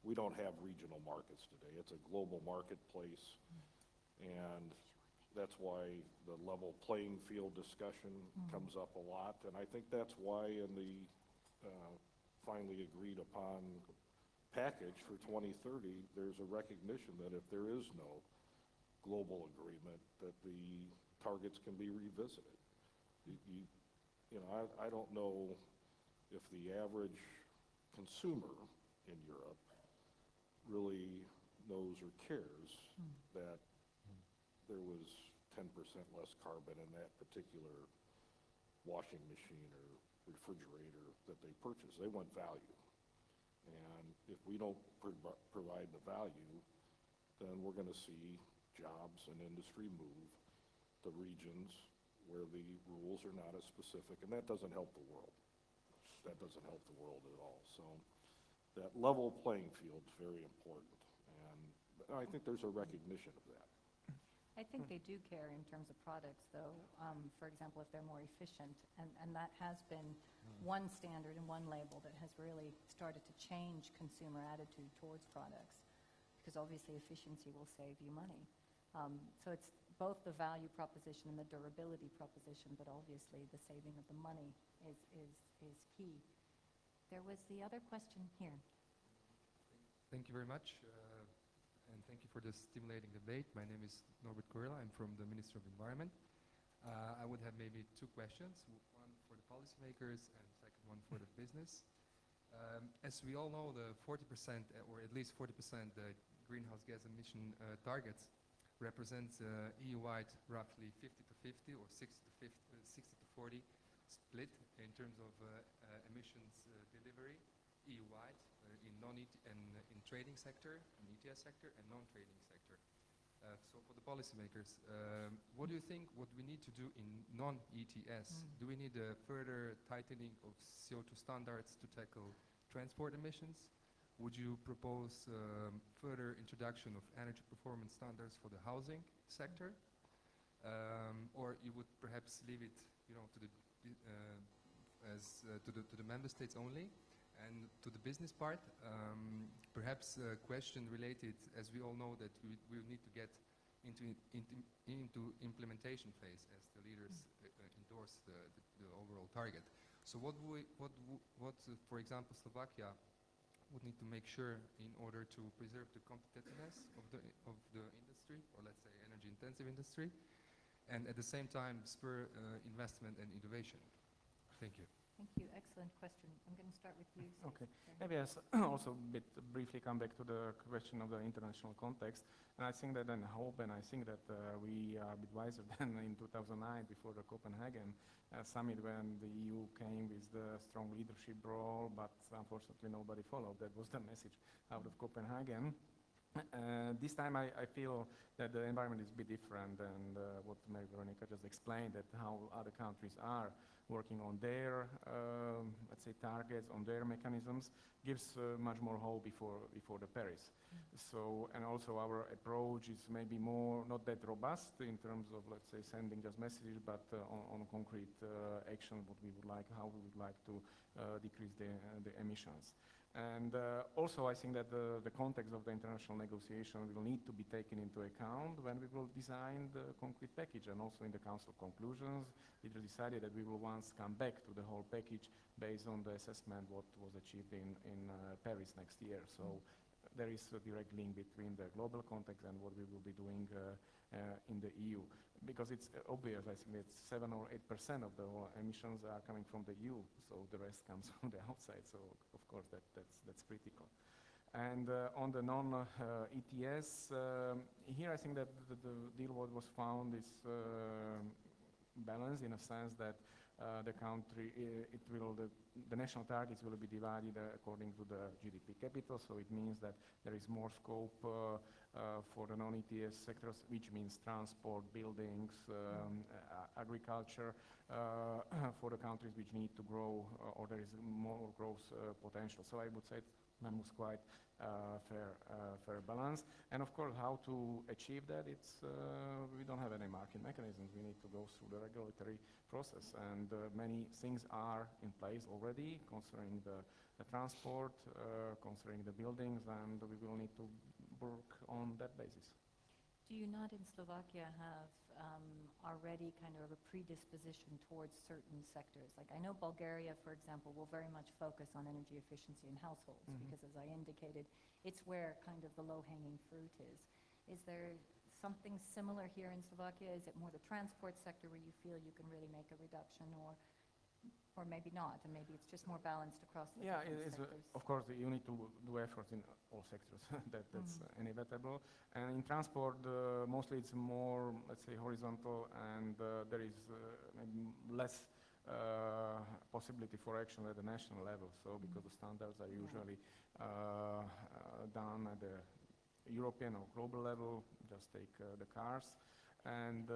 we don't have regional markets today. It's a global marketplace, and that's why the level playing field discussion comes up a lot. And I think that's why in the finally agreed upon package for 2030, there's a recognition that if there is no global agreement, that the targets can be revisited. You know, I don't know if the average consumer in Europe really knows or cares that there was 10% less carbon in that particular washing machine or refrigerator that they purchased. They want value. And if we don't provide the value, then we're going to see jobs and industry move to regions where the rules are not as specific, and that doesn't help the world. That doesn't help the world at all. So that level playing field is very important, and I think there's a recognition of that. I think they do care in terms of products, though. For example, if they're more efficient, and that has been one standard and one label that has really started to change consumer attitude towards products, because obviously efficiency will save you money. So it's both the value proposition and the durability proposition, but obviously the saving of the money is key. There was the other question here. Thank you very much. And thank you for this stimulating debate. My name is Norbert Corella. I'm from the Ministry of Environment. I would have maybe two questions, one for the policymakers and second one for the business. As we all know, the 40%, or at least 40% greenhouse gas emission targets represents EU-wide roughly 50 to 50 or 60 to 40 split in terms of emissions delivery EU-wide in in trading sector, in ETS sector, and non-trading sector. So for the policymakers, what do you think what we need to do in non-ETS? Do we need a further tightening of CO2 standards to tackle transport emissions? Would you propose further introduction of energy performance standards for the housing sector? Or you would perhaps leave it, you know, to the member states only? And to the business part, perhaps a question related, as we all know that we will need to get into implementation phase as the leaders endorse the overall target. So what, for example, Slovakia would need to make sure in order to preserve the competitiveness of the industry, or let's say energy-intensive industry, and at the same time spur investment and innovation? Thank you. Thank you. Excellent question. I'm going to start with you. Okay. Maybe I also briefly come back to the question of the international context. And I think that I hope and I think that we are a bit wiser than in 2009 before the Copenhagen summit, when the EU came with the strong leadership role, but unfortunately nobody followed. That was the message out of Copenhagen. This time I feel that the environment is a bit different, and what Veronica just explained, that how other countries are working on their, let's say, targets, on their mechanisms, gives much more hope before the Paris. So, and also our approach is maybe more, not that robust in terms of, let's say, sending just messages, but on concrete action, what we would like, how we would like to decrease the emissions. And also I think that the context of the international negotiation will need to be taken into account when we will design the concrete package, and also in the Council conclusions it was decided that we will once come back to the whole package based on the assessment what was achieved in Paris next year. So there is a direct link between the global context and what we will be doing in the EU. Because it's obvious, I think it's 7 or 8% of the whole emissions are coming from the EU, so the rest comes from the outside. So of course that's critical. And on the non-ETS, here I think that the deal what was found is balanced in a sense that the country, the national targets will be divided according to the GDP capital, so it means that there is more scope for the non-ETS sectors, which means transport, buildings, agriculture, for the countries which need to grow or there is more growth potential. So I would say MEM was quite fair balance. And of course, how to achieve that, we don't have any market mechanisms. We need to go through the regulatory process. And many things are in place already concerning the transport, concerning the buildings, and we will need to work on that basis. Do you not in Slovakia have already kind of a predisposition towards certain sectors? Like I know Bulgaria, for example, will very much focus on energy efficiency in households because, as I indicated, it's where kind of the low-hanging fruit is. Is there something similar here in Slovakia? Is it more the transport sector where you feel you can really make a reduction, or maybe not, and maybe it's just more balanced across the different sectors? Of course, you need to do efforts in all sectors. That's inevitable. And in transport, mostly it's more, let's say, horizontal, and there is maybe less possibility for action at the national level. So because the standards are usually done at the European or global level, just take the cars, and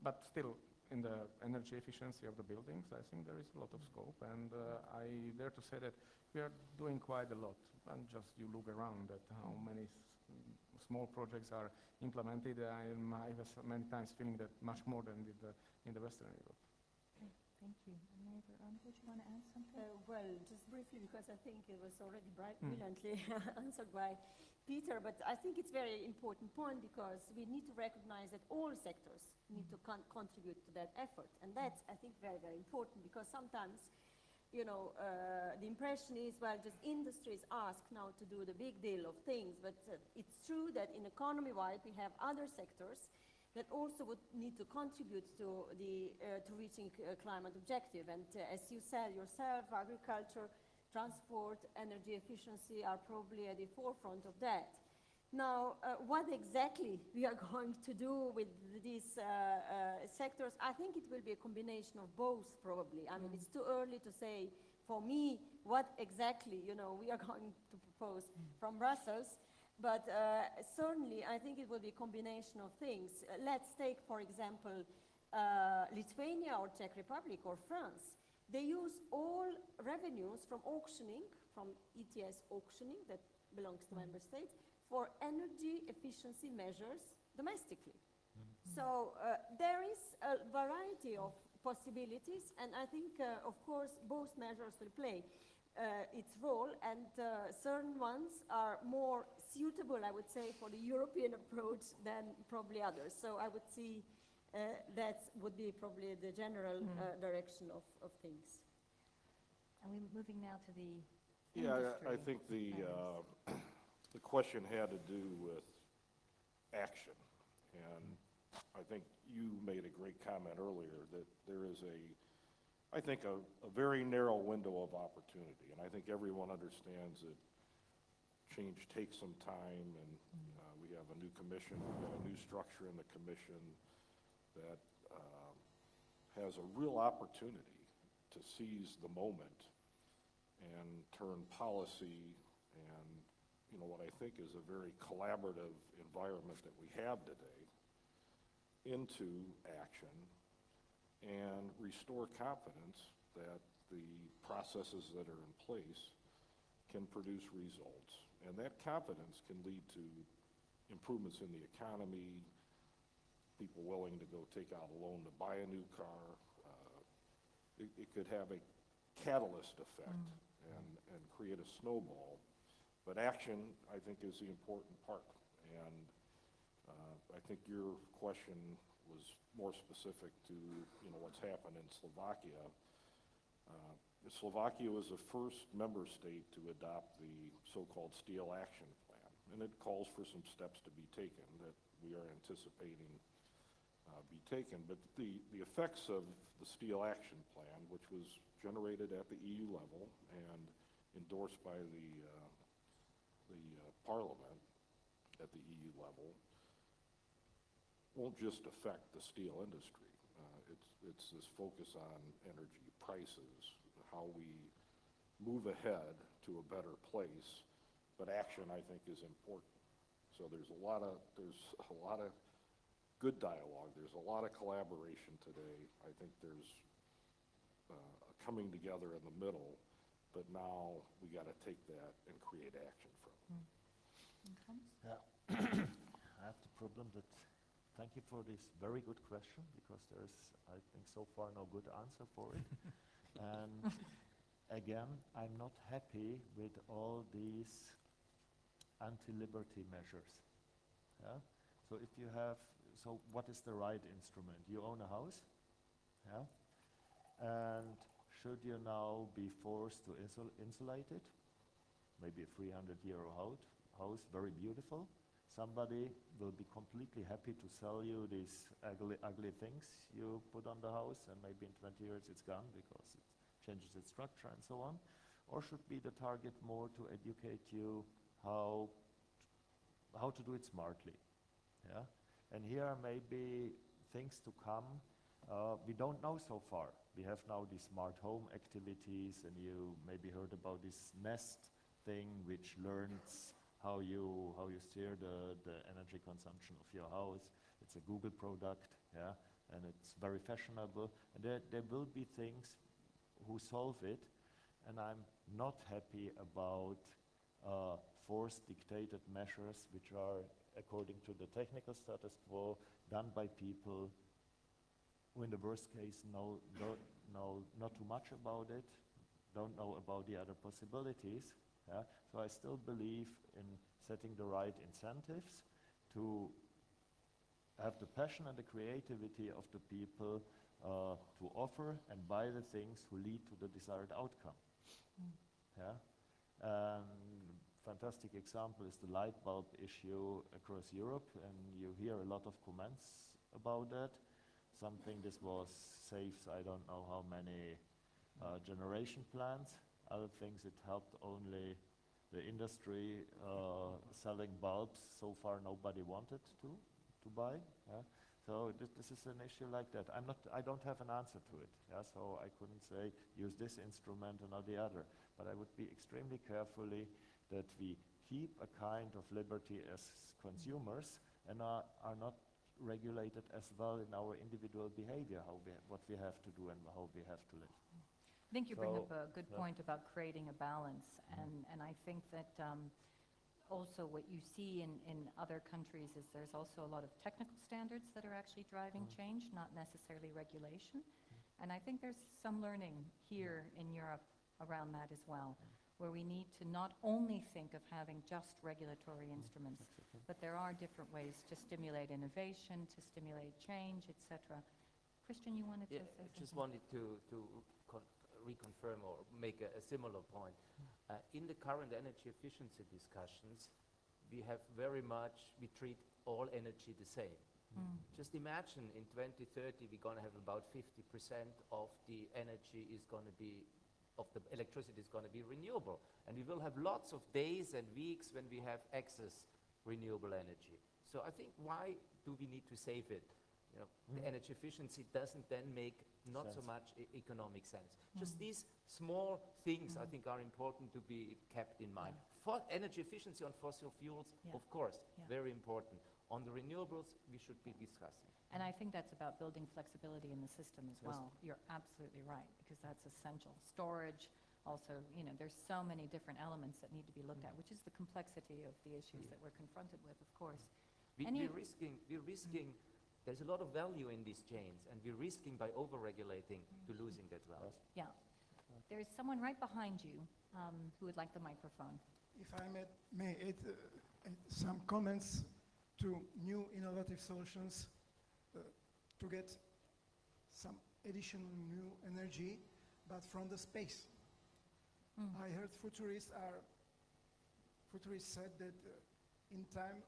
but still. In the energy efficiency of the buildings, I think there is a lot of scope, and I dare to say that we are doing quite a lot. And just you look around at how many small projects are implemented. I have many times feeling that much more than in the Western Europe. Okay, thank you. And Veronica, would you want to add something? Well, just briefly, because I think it was already brilliantly answered by Peter, but I think it's a very important point because we need to recognize that all sectors need to contribute to that effort. And that's, I think, very, very important because sometimes, you know, the impression is, well, just industries asked now to do the big deal of things, but it's true that in economy-wide we have other sectors that also would need to contribute to reaching climate objective. And as you said yourself, agriculture, transport, energy efficiency are probably at the forefront of that. Now, what exactly we are going to do with these sectors, I think it will be a combination of both, probably. I mean, it's too early to say, for me, what exactly, you know, we are going to propose from Brussels. But certainly, I think it will be a combination of things. Let's take, for example, Lithuania or Czech Republic or France. They use all revenues from auctioning, from ETS auctioning that belongs to member states, for energy efficiency measures domestically. So there is a variety of possibilities, and I think, of course, both measures will play its role, and certain ones are more suitable, I would say, for the European approach than probably others. So I would see that would be probably the general direction of things. Are we moving now to the Yeah, industry? I think the question had to do with action. And I think you made a great comment earlier that there is I think a very narrow window of opportunity. And I think everyone understands that change takes some time, and we have a new commission, we have a new structure in the commission that has a real opportunity to seize the moment and turn policy and, you know, what I think is a very collaborative environment that we have today into action and restore confidence that the processes that are in place can produce results. And that confidence can lead to improvements in the economy, people willing to go take out a loan to buy a new car. It could have a catalyst effect and create a snowball. But action, I think, is the important part. And I think your question was more specific to, you know, what's happened in Slovakia. Slovakia was the first member state to adopt the so-called Steel Action Plan. And it calls for some steps to be taken that we are anticipating be taken. But the effects of the Steel Action Plan, which was generated at the EU level and endorsed by the Parliament at the EU level, won't just affect the steel industry. It's this focus on energy prices, how we move ahead to a better place. But action, I think, is important. So there's a lot of good dialogue. There's a lot of collaboration today. I think there's a coming together in the middle, but now we got to take that and create action from it. Yeah. I have the problem that, thank you for this very good question, because there's, I think, so far no good answer for it. And again, I'm not happy with all these anti-liberty measures. Yeah? So if you have, so what is the right instrument? You own a house, yeah? And should you now be forced to insulate it? Maybe a 300-year-old house, very beautiful. Somebody will be completely happy to sell you these ugly things you put on the house, and maybe in 20 years it's gone because it changes its structure and so on. Or should be the target more to educate you how to do it smartly? Yeah? And here are maybe things to come. We don't know so far. We have now these smart home activities, and you maybe heard about this Nest thing, which learns how you steer the energy consumption of your house. It's a Google product, yeah, and it's very fashionable. And there will be things who solve it, and I'm not happy about forced dictated measures which are, according to the technical status quo, done by people who in the worst case know not too much about it, don't know about the other possibilities. Yeah? So I still believe in setting the right incentives to have the passion and the creativity of the people to offer and buy the things who lead to the desired outcome. Yeah? Fantastic example is the light bulb issue across Europe, and you hear a lot of comments about that. Something this saves, I don't know how many generation plants. Other things, it helped only the industry selling bulbs. So far nobody wanted to buy. Yeah? So this is an issue like that. I don't have an answer to it. Yeah? So I couldn't say use this instrument and not the other. But I would be extremely carefully that we keep a kind of liberty as consumers and are not regulated as well in our individual behavior, what we have to do and how we have to live. I think you bring up a good point about creating a balance, and I think that also what you see in other countries is there's also a lot of technical standards that are actually driving change, not necessarily regulation. And I think there's some learning here in Europe around that as well, where we need to not only think of having just regulatory instruments, but there are different ways to stimulate innovation, to stimulate change, etc. Christian, you wanted to say something? I just wanted to reconfirm or make a similar point. In the current energy efficiency discussions, we treat all energy the same. Just imagine in 2030 we're going to have about 50% of the energy of the electricity is going to be renewable. And we will have lots of days and weeks when we have excess renewable energy. So I think, why do we need to save it? You know, the energy efficiency doesn't then make not so much economic sense. Just these small things I think are important to be kept in mind. For energy efficiency on fossil fuels, of course, very important. On the renewables, we should be discussing. And I think that's about building flexibility in the system as well. You're absolutely right, because that's essential. Storage, also, there's so many different elements that need to be looked at, which is the complexity of the issues that we're confronted with, of course. We're risking there's a lot of value in these chains, and we're risking by over-regulating to losing that value. Yeah. There's someone right behind you who would like the microphone. If I may add some comments to new innovative solutions to get some additional new energy, but from the space. I heard futurists said that in time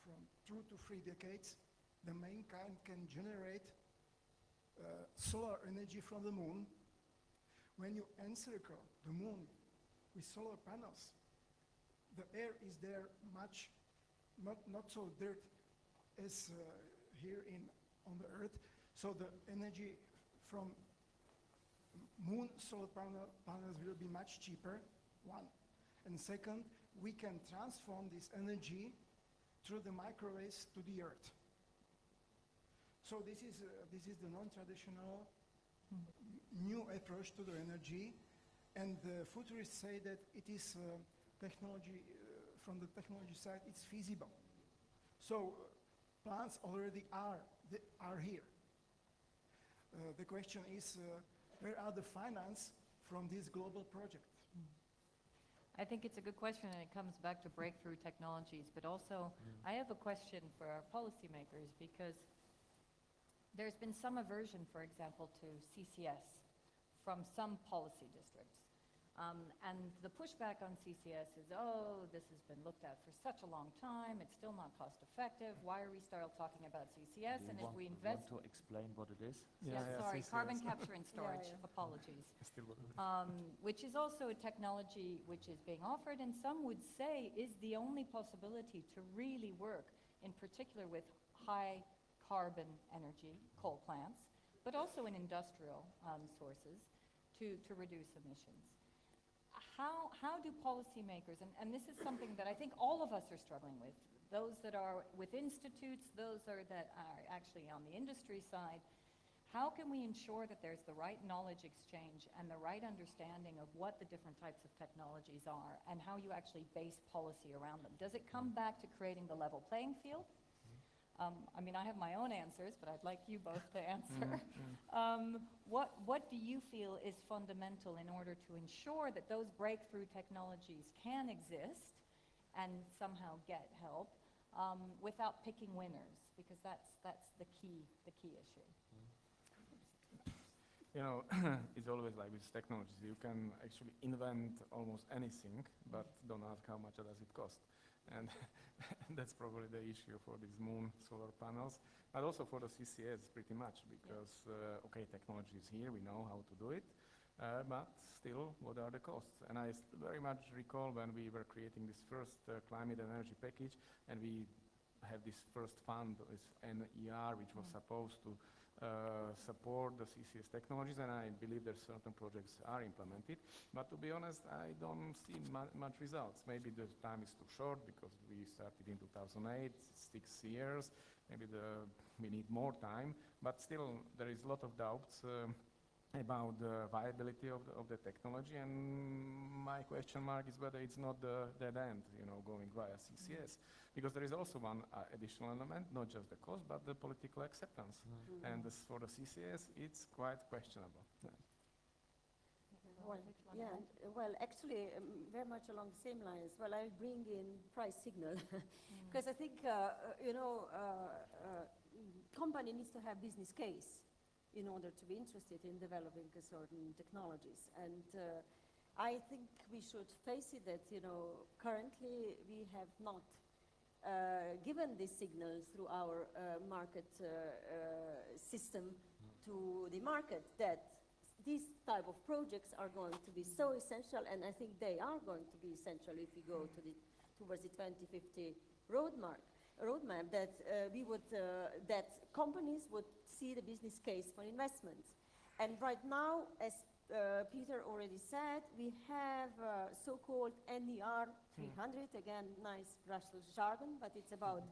from 2 to 3 decades, the mankind can generate solar energy from the moon. When you encircle the moon with solar panels, the air is there much, not so dirt as here on the Earth. So the energy from moon solar panels will be much cheaper, one. And second, we can transform this energy through the microwaves to the Earth. So this is the non-traditional new approach to the energy, and the futurists say that it is technology, from the technology side, it's feasible. So plants already are here. The question is, where are the finance from this global project? I think it's a good question, and it comes back to breakthrough technologies. But also, I have a question for our policymakers, because there's been some aversion, for example, to CCS from some policy districts. And the pushback on CCS is, oh, this has been looked at for such a long time, it's still not cost effective, why are we still talking about CCS? And if we invest... Want to explain what it is? Sorry, CCS. carbon capture and storage, Yeah. apologies. Still what- Which is also a technology which is being offered, and some would say is the only possibility to really work, in particular with high carbon energy, coal plants, but also in industrial sources to reduce emissions. How do policymakers, and this is something that I think all of us are struggling with, those that are with institutes, those that are actually on the industry side, how can we ensure that there's the right knowledge exchange and the right understanding of what the different types of technologies are and how you actually base policy around them? Does it come back to creating the level playing field? I mean, I have my own answers, but I'd like you both to answer. What do you feel is fundamental in order to ensure that those breakthrough technologies can exist and somehow get help without picking winners? Because that's the key issue. You know, it's always like with technologies. You can actually invent almost anything, but don't ask how much does it cost. And that's probably the issue for these moon solar panels, but also for the CCS pretty much, because, okay, technology is here, we know how to do it, but still, what are the costs? And I very much recall when we were creating this first climate and energy package, and we have this first fund, this NER, which was supposed to support the CCS technologies, and I believe that certain projects are implemented. But to be honest, I don't see much results. Maybe the time is too short because we started in 2008, 6 years. Maybe we need more time, but still there is a lot of doubts about the viability of the technology, and my question mark is whether it's not the dead end, you know, going via CCS. Because there is also one additional element, not just the cost, but the political acceptance. And for the CCS, it's quite questionable. Well, actually, very much along the same lines. Well, I'll bring in price signal, because I think, company needs to have business case in order to be interested in developing certain technologies. And I think we should face it that, currently we have not given these signals through our market system to the market that these type of projects are going to be so essential, and I think they are going to be essential if we go towards the 2050 roadmap, that that companies would see the business case for investments. And right now, as Peter already said, we have so-called NER 300, again, nice Brussels jargon, but it's about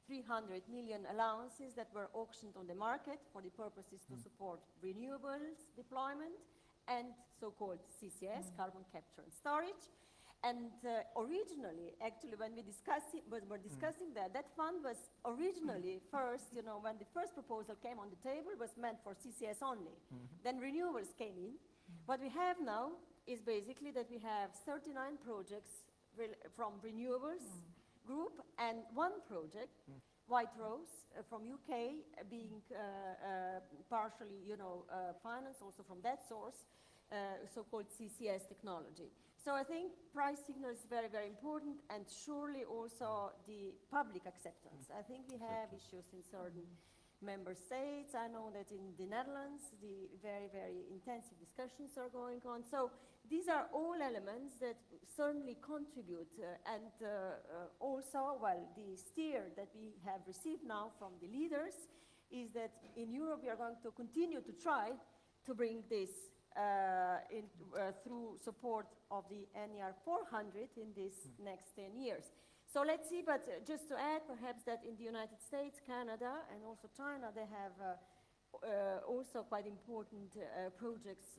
300 million allowances that were auctioned on the market for the purposes to support renewables deployment and so-called CCS, carbon capture and storage. And originally, actually, when we're discussing that fund was originally first, when the first proposal came on the table, was meant for CCS only. Then renewables came in. What we have now is basically that we have 39 projects from renewables group and one project, White Rose, from UK, being partially, financed also from that source, so-called CCS technology. So I think price signal is very, very important, and surely also the public acceptance. I think we have issues in certain member states. I know that in the Netherlands, the very, very intensive discussions are going on. So these are all elements that certainly contribute. And also, well, the steer that we have received now from the leaders is that in Europe we are going to continue to try to bring this through support of the NER 400 in these next 10 years. So let's see, but just to add, perhaps that in the United States, Canada, and also China, they have also quite important projects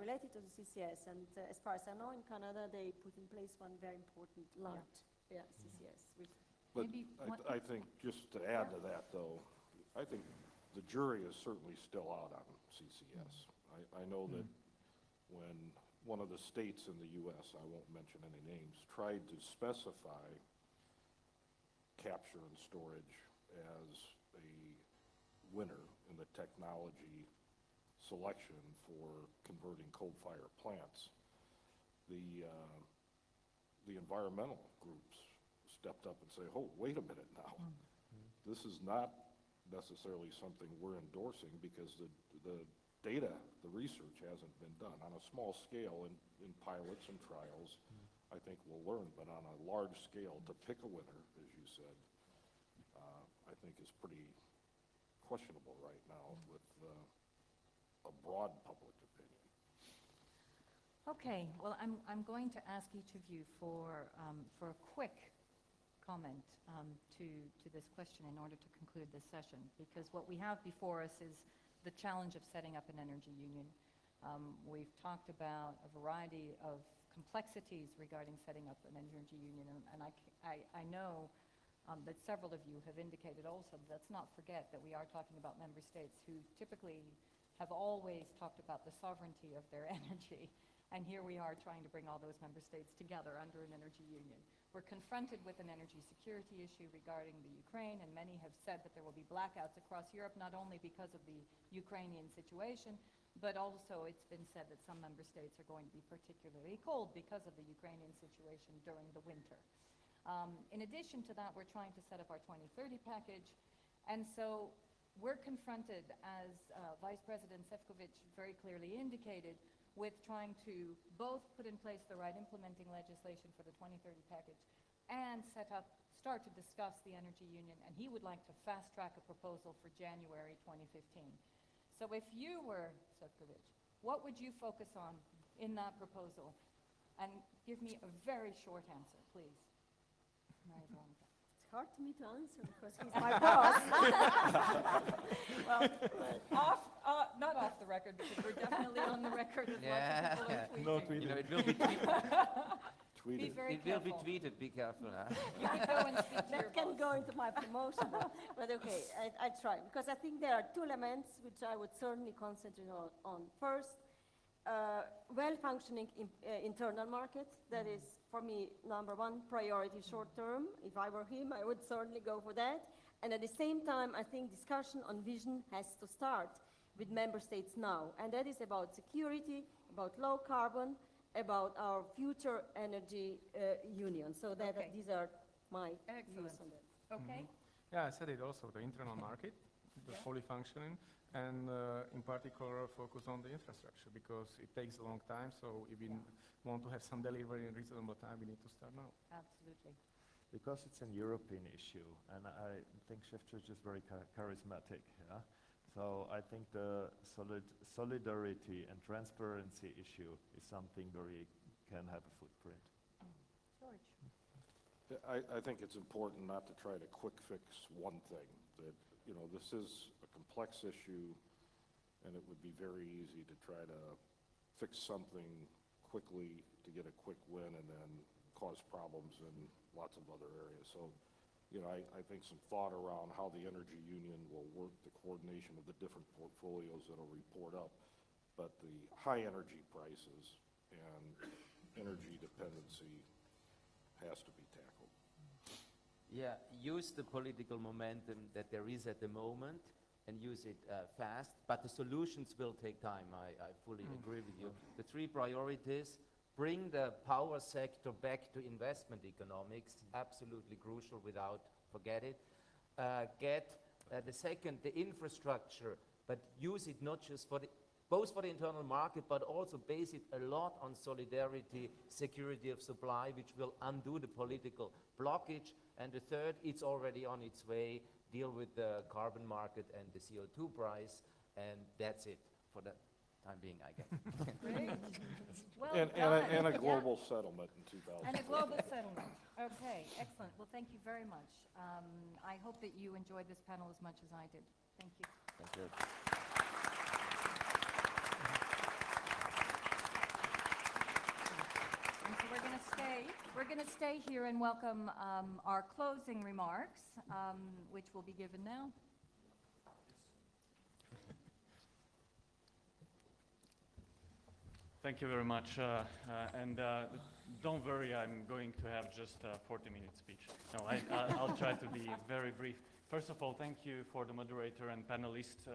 related to the CCS. And as far as I know, in Canada, they put in place one very important large CCS. But Maybe I think, just to add to that, though, I think the jury is certainly still out on CCS. I know that when one of the states in the U.S., I won't mention any names, tried to specify capture and storage as a winner in the technology selection for converting coal-fired plants, the environmental groups stepped up and say, oh, wait a minute now. This is not necessarily something we're endorsing because the data, the research hasn't been done. On a small scale in pilots and trials, I think we'll learn, but on a large scale, to pick a winner, as you said, I think is pretty questionable right now with a broad public opinion. Okay, well, I'm going to ask each of you for a quick comment to this question in order to conclude this session, because what we have before us is the challenge of setting up an energy union. We've talked about a variety of complexities regarding setting up an energy union, and I know that several of you have indicated also, let's not forget that we are talking about member states who typically have always talked about the sovereignty of their energy, and here we are trying to bring all those member states together under an energy union. We're confronted with an energy security issue regarding the Ukraine, and many have said that there will be blackouts across Europe, not only because of the Ukrainian situation, but also it's been said that some member states are going to be particularly cold because of the Ukrainian situation during the winter. In addition to that, we're trying to set up our 2030 package, and so we're confronted, as Vice President Šefčovič very clearly indicated, with trying to both put in place the right implementing legislation for the 2030 package and start to discuss the energy union, and he would like to fast-track a proposal for January 2015. So if you were Šefčovič, what would you focus on in that proposal? And give me a very short answer, please. Maria Veronica. It's hard to me to answer because he's my boss. Well, not off the record, because we're definitely on the record as much as people are tweeting. No You tweeting. know, it will be tweeted. Be Tweeted. very It will be careful. tweeted, be careful. Huh? You could go and speak to your That can boss. go into my promotion, but okay, I try. Because I think there are two elements which I would certainly concentrate on. First, well-functioning internal market. That is, for me, number one priority short term. If I were him, I would certainly go for that. And at the same time, I think discussion on vision has to start with member states now. And that is about security, about low carbon, about our future energy union. So that Okay. these are my Excellent. views on that. Okay? Yeah, I said it also, the internal market, the fully functioning, and in particular focus on the infrastructure, because it takes a long time, so if we want to have some delivery in reasonable time, we need to start now. Absolutely. Because it's an European issue, and I think Šefčovič is very charismatic. Yeah? So I think the solidarity and transparency issue is something where we can have a footprint. George. I think it's important not to try to quick fix one thing. That, you know, this is a complex issue, and it would be very easy to try to fix something quickly to get a quick win and then cause problems in lots of other areas. So, you know, I think some thought around how the energy union will work, the coordination of the different portfolios that'll report up, but the high energy prices and energy dependency has to be tackled. Yeah, use the political momentum that there is at the moment and use it fast, but the solutions will take time. I fully agree with you. The three priorities: bring the power sector back to investment economics, absolutely crucial, without forget it. Get the second, the infrastructure, but use it not just for both for the internal market, but also base it a lot on solidarity, security of supply, which will undo the political blockage. And the third, it's already on its way, deal with the carbon market and the CO2 price, and that's it for the time being, I guess. Great. Well, done. And a Yeah. global settlement in 2000. And a global settlement. Okay, excellent. Well, thank you very much. I hope that you enjoyed this panel as much as I did. Thank you. Thank you. And so we're going to stay here and welcome our closing remarks, which will be given now. Thank you very much. And don't worry, I'm going to have just a 40-minute speech. No, I'll try to be very brief. First of all, thank you for the moderator and panelists,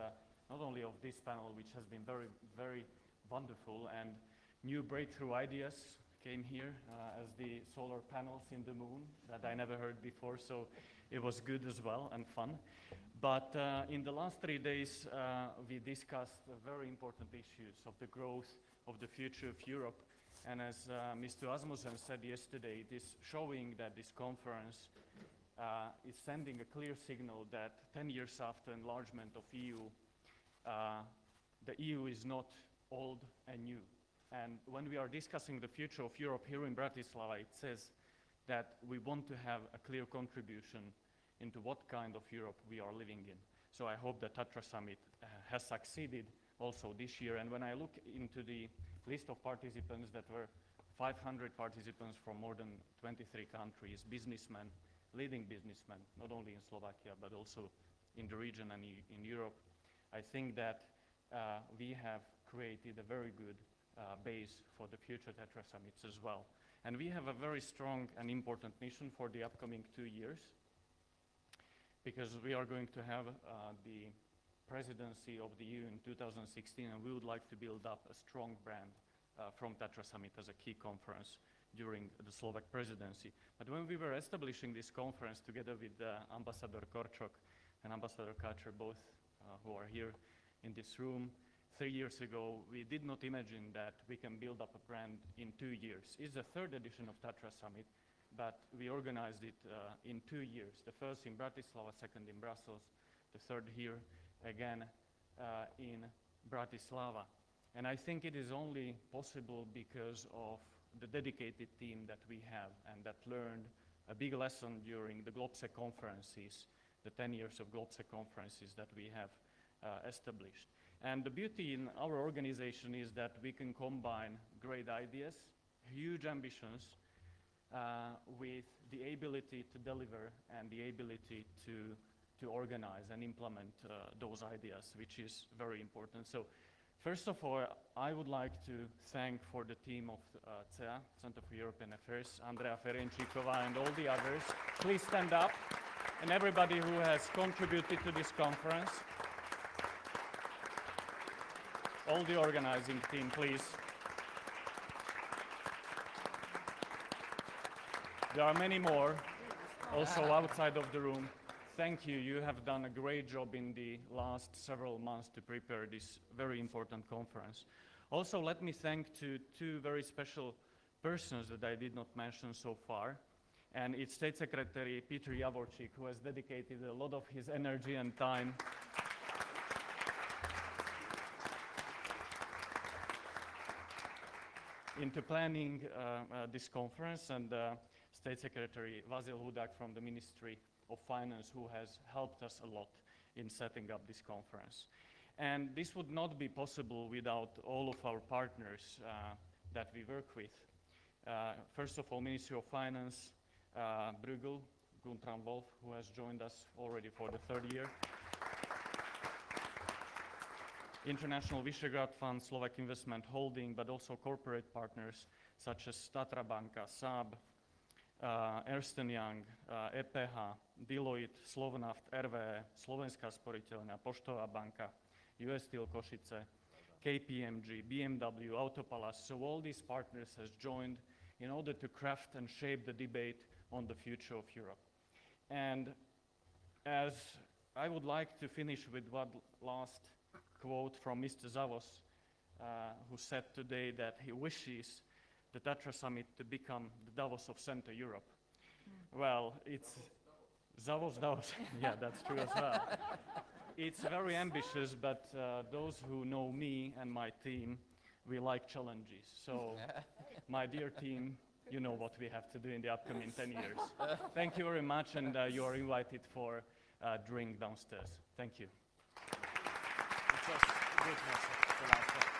not only of this panel, which has been very, very wonderful, and new breakthrough ideas came here as the solar panels in the moon that I never heard before, so it was good as well and fun. But in the last 3 days, we discussed very important issues of the growth of the future of Europe. And as Mr. Asmussen said yesterday, it is showing that this conference is sending a clear signal that 10 years after enlargement of EU, the EU is not old and new. And when we are discussing the future of Europe here in Bratislava, it says that we want to have a clear contribution into what kind of Europe we are living in. So I hope the TATRA summit has succeeded also this year. And when I look into the list of participants, that were 500 participants from more than 23 countries, businessmen, leading businessmen, not only in Slovakia, but also in the region and in Europe, I think that we have created a very good base for the future TATRA summits as well. And we have a very strong and important mission for the upcoming 2 years, because we are going to have the presidency of the EU in 2016, and we would like to build up a strong brand from TATRA Summit as a key conference during the Slovak presidency. But when we were establishing this conference together with Ambassador Korčok and Ambassador Kačer, both who are here in this room, 3 years ago, we did not imagine that we can build up a brand in 2 years. It's the 3rd edition of TATRA Summit, but we organized it in 2 years. The first in Bratislava, second in Brussels, the third here again in Bratislava. And I think it is only possible because of the dedicated team that we have and that learned a big lesson during the GLOBSEC conferences, the 10 years of GLOBSEC conferences that we have established. And the beauty in our organization is that we can combine great ideas, huge ambitions, with the ability to deliver and the ability to organize and implement those ideas, which is very important. So first of all, I would like to thank for the team of CEA, Center for European Affairs, Andrea Ferencikova and all the others. Please stand up, and everybody who has contributed to this conference. All the organizing team, please. There are many more, also outside of the room. Thank you. You have done a great job in the last several months to prepare this very important conference. Also, let me thank to 2 very special persons that I did not mention so far. And it's State Secretary Peter Javorčík, who has dedicated a lot of his energy and time into planning this conference, and State Secretary Vasil Hudak from the Ministry of Finance, who has helped us a lot in setting up this conference. And this would not be possible without all of our partners that we work with. First of all, Ministry of Finance, Bruegel, Guntram Wolf, who has joined us already for the 3rd year. International Visegrad Fund, Slovak Investment Holding, but also corporate partners such as TATRA Banka, Saab, Ernst & Young, EPH, Deloitte, Slovnaft, RWE, Slovenská sporiteľňa, Poštová banka, US Steel Košice, KPMG, BMW, Autopalas. So all these partners has joined in order to craft and shape the debate on the future of Europe. And as I would like to finish with one last quote from Mr. Zavos, who said today that he wishes the TATRA summit to become the Davos of Central Europe. Well, it's Davos. Yeah, that's true as well. It's very ambitious, but those who know me and my team, we like challenges. So, my dear team, you know what we have to do in the upcoming 10 years. Thank you very much, and you are invited for a drink downstairs. Thank you. Just good message.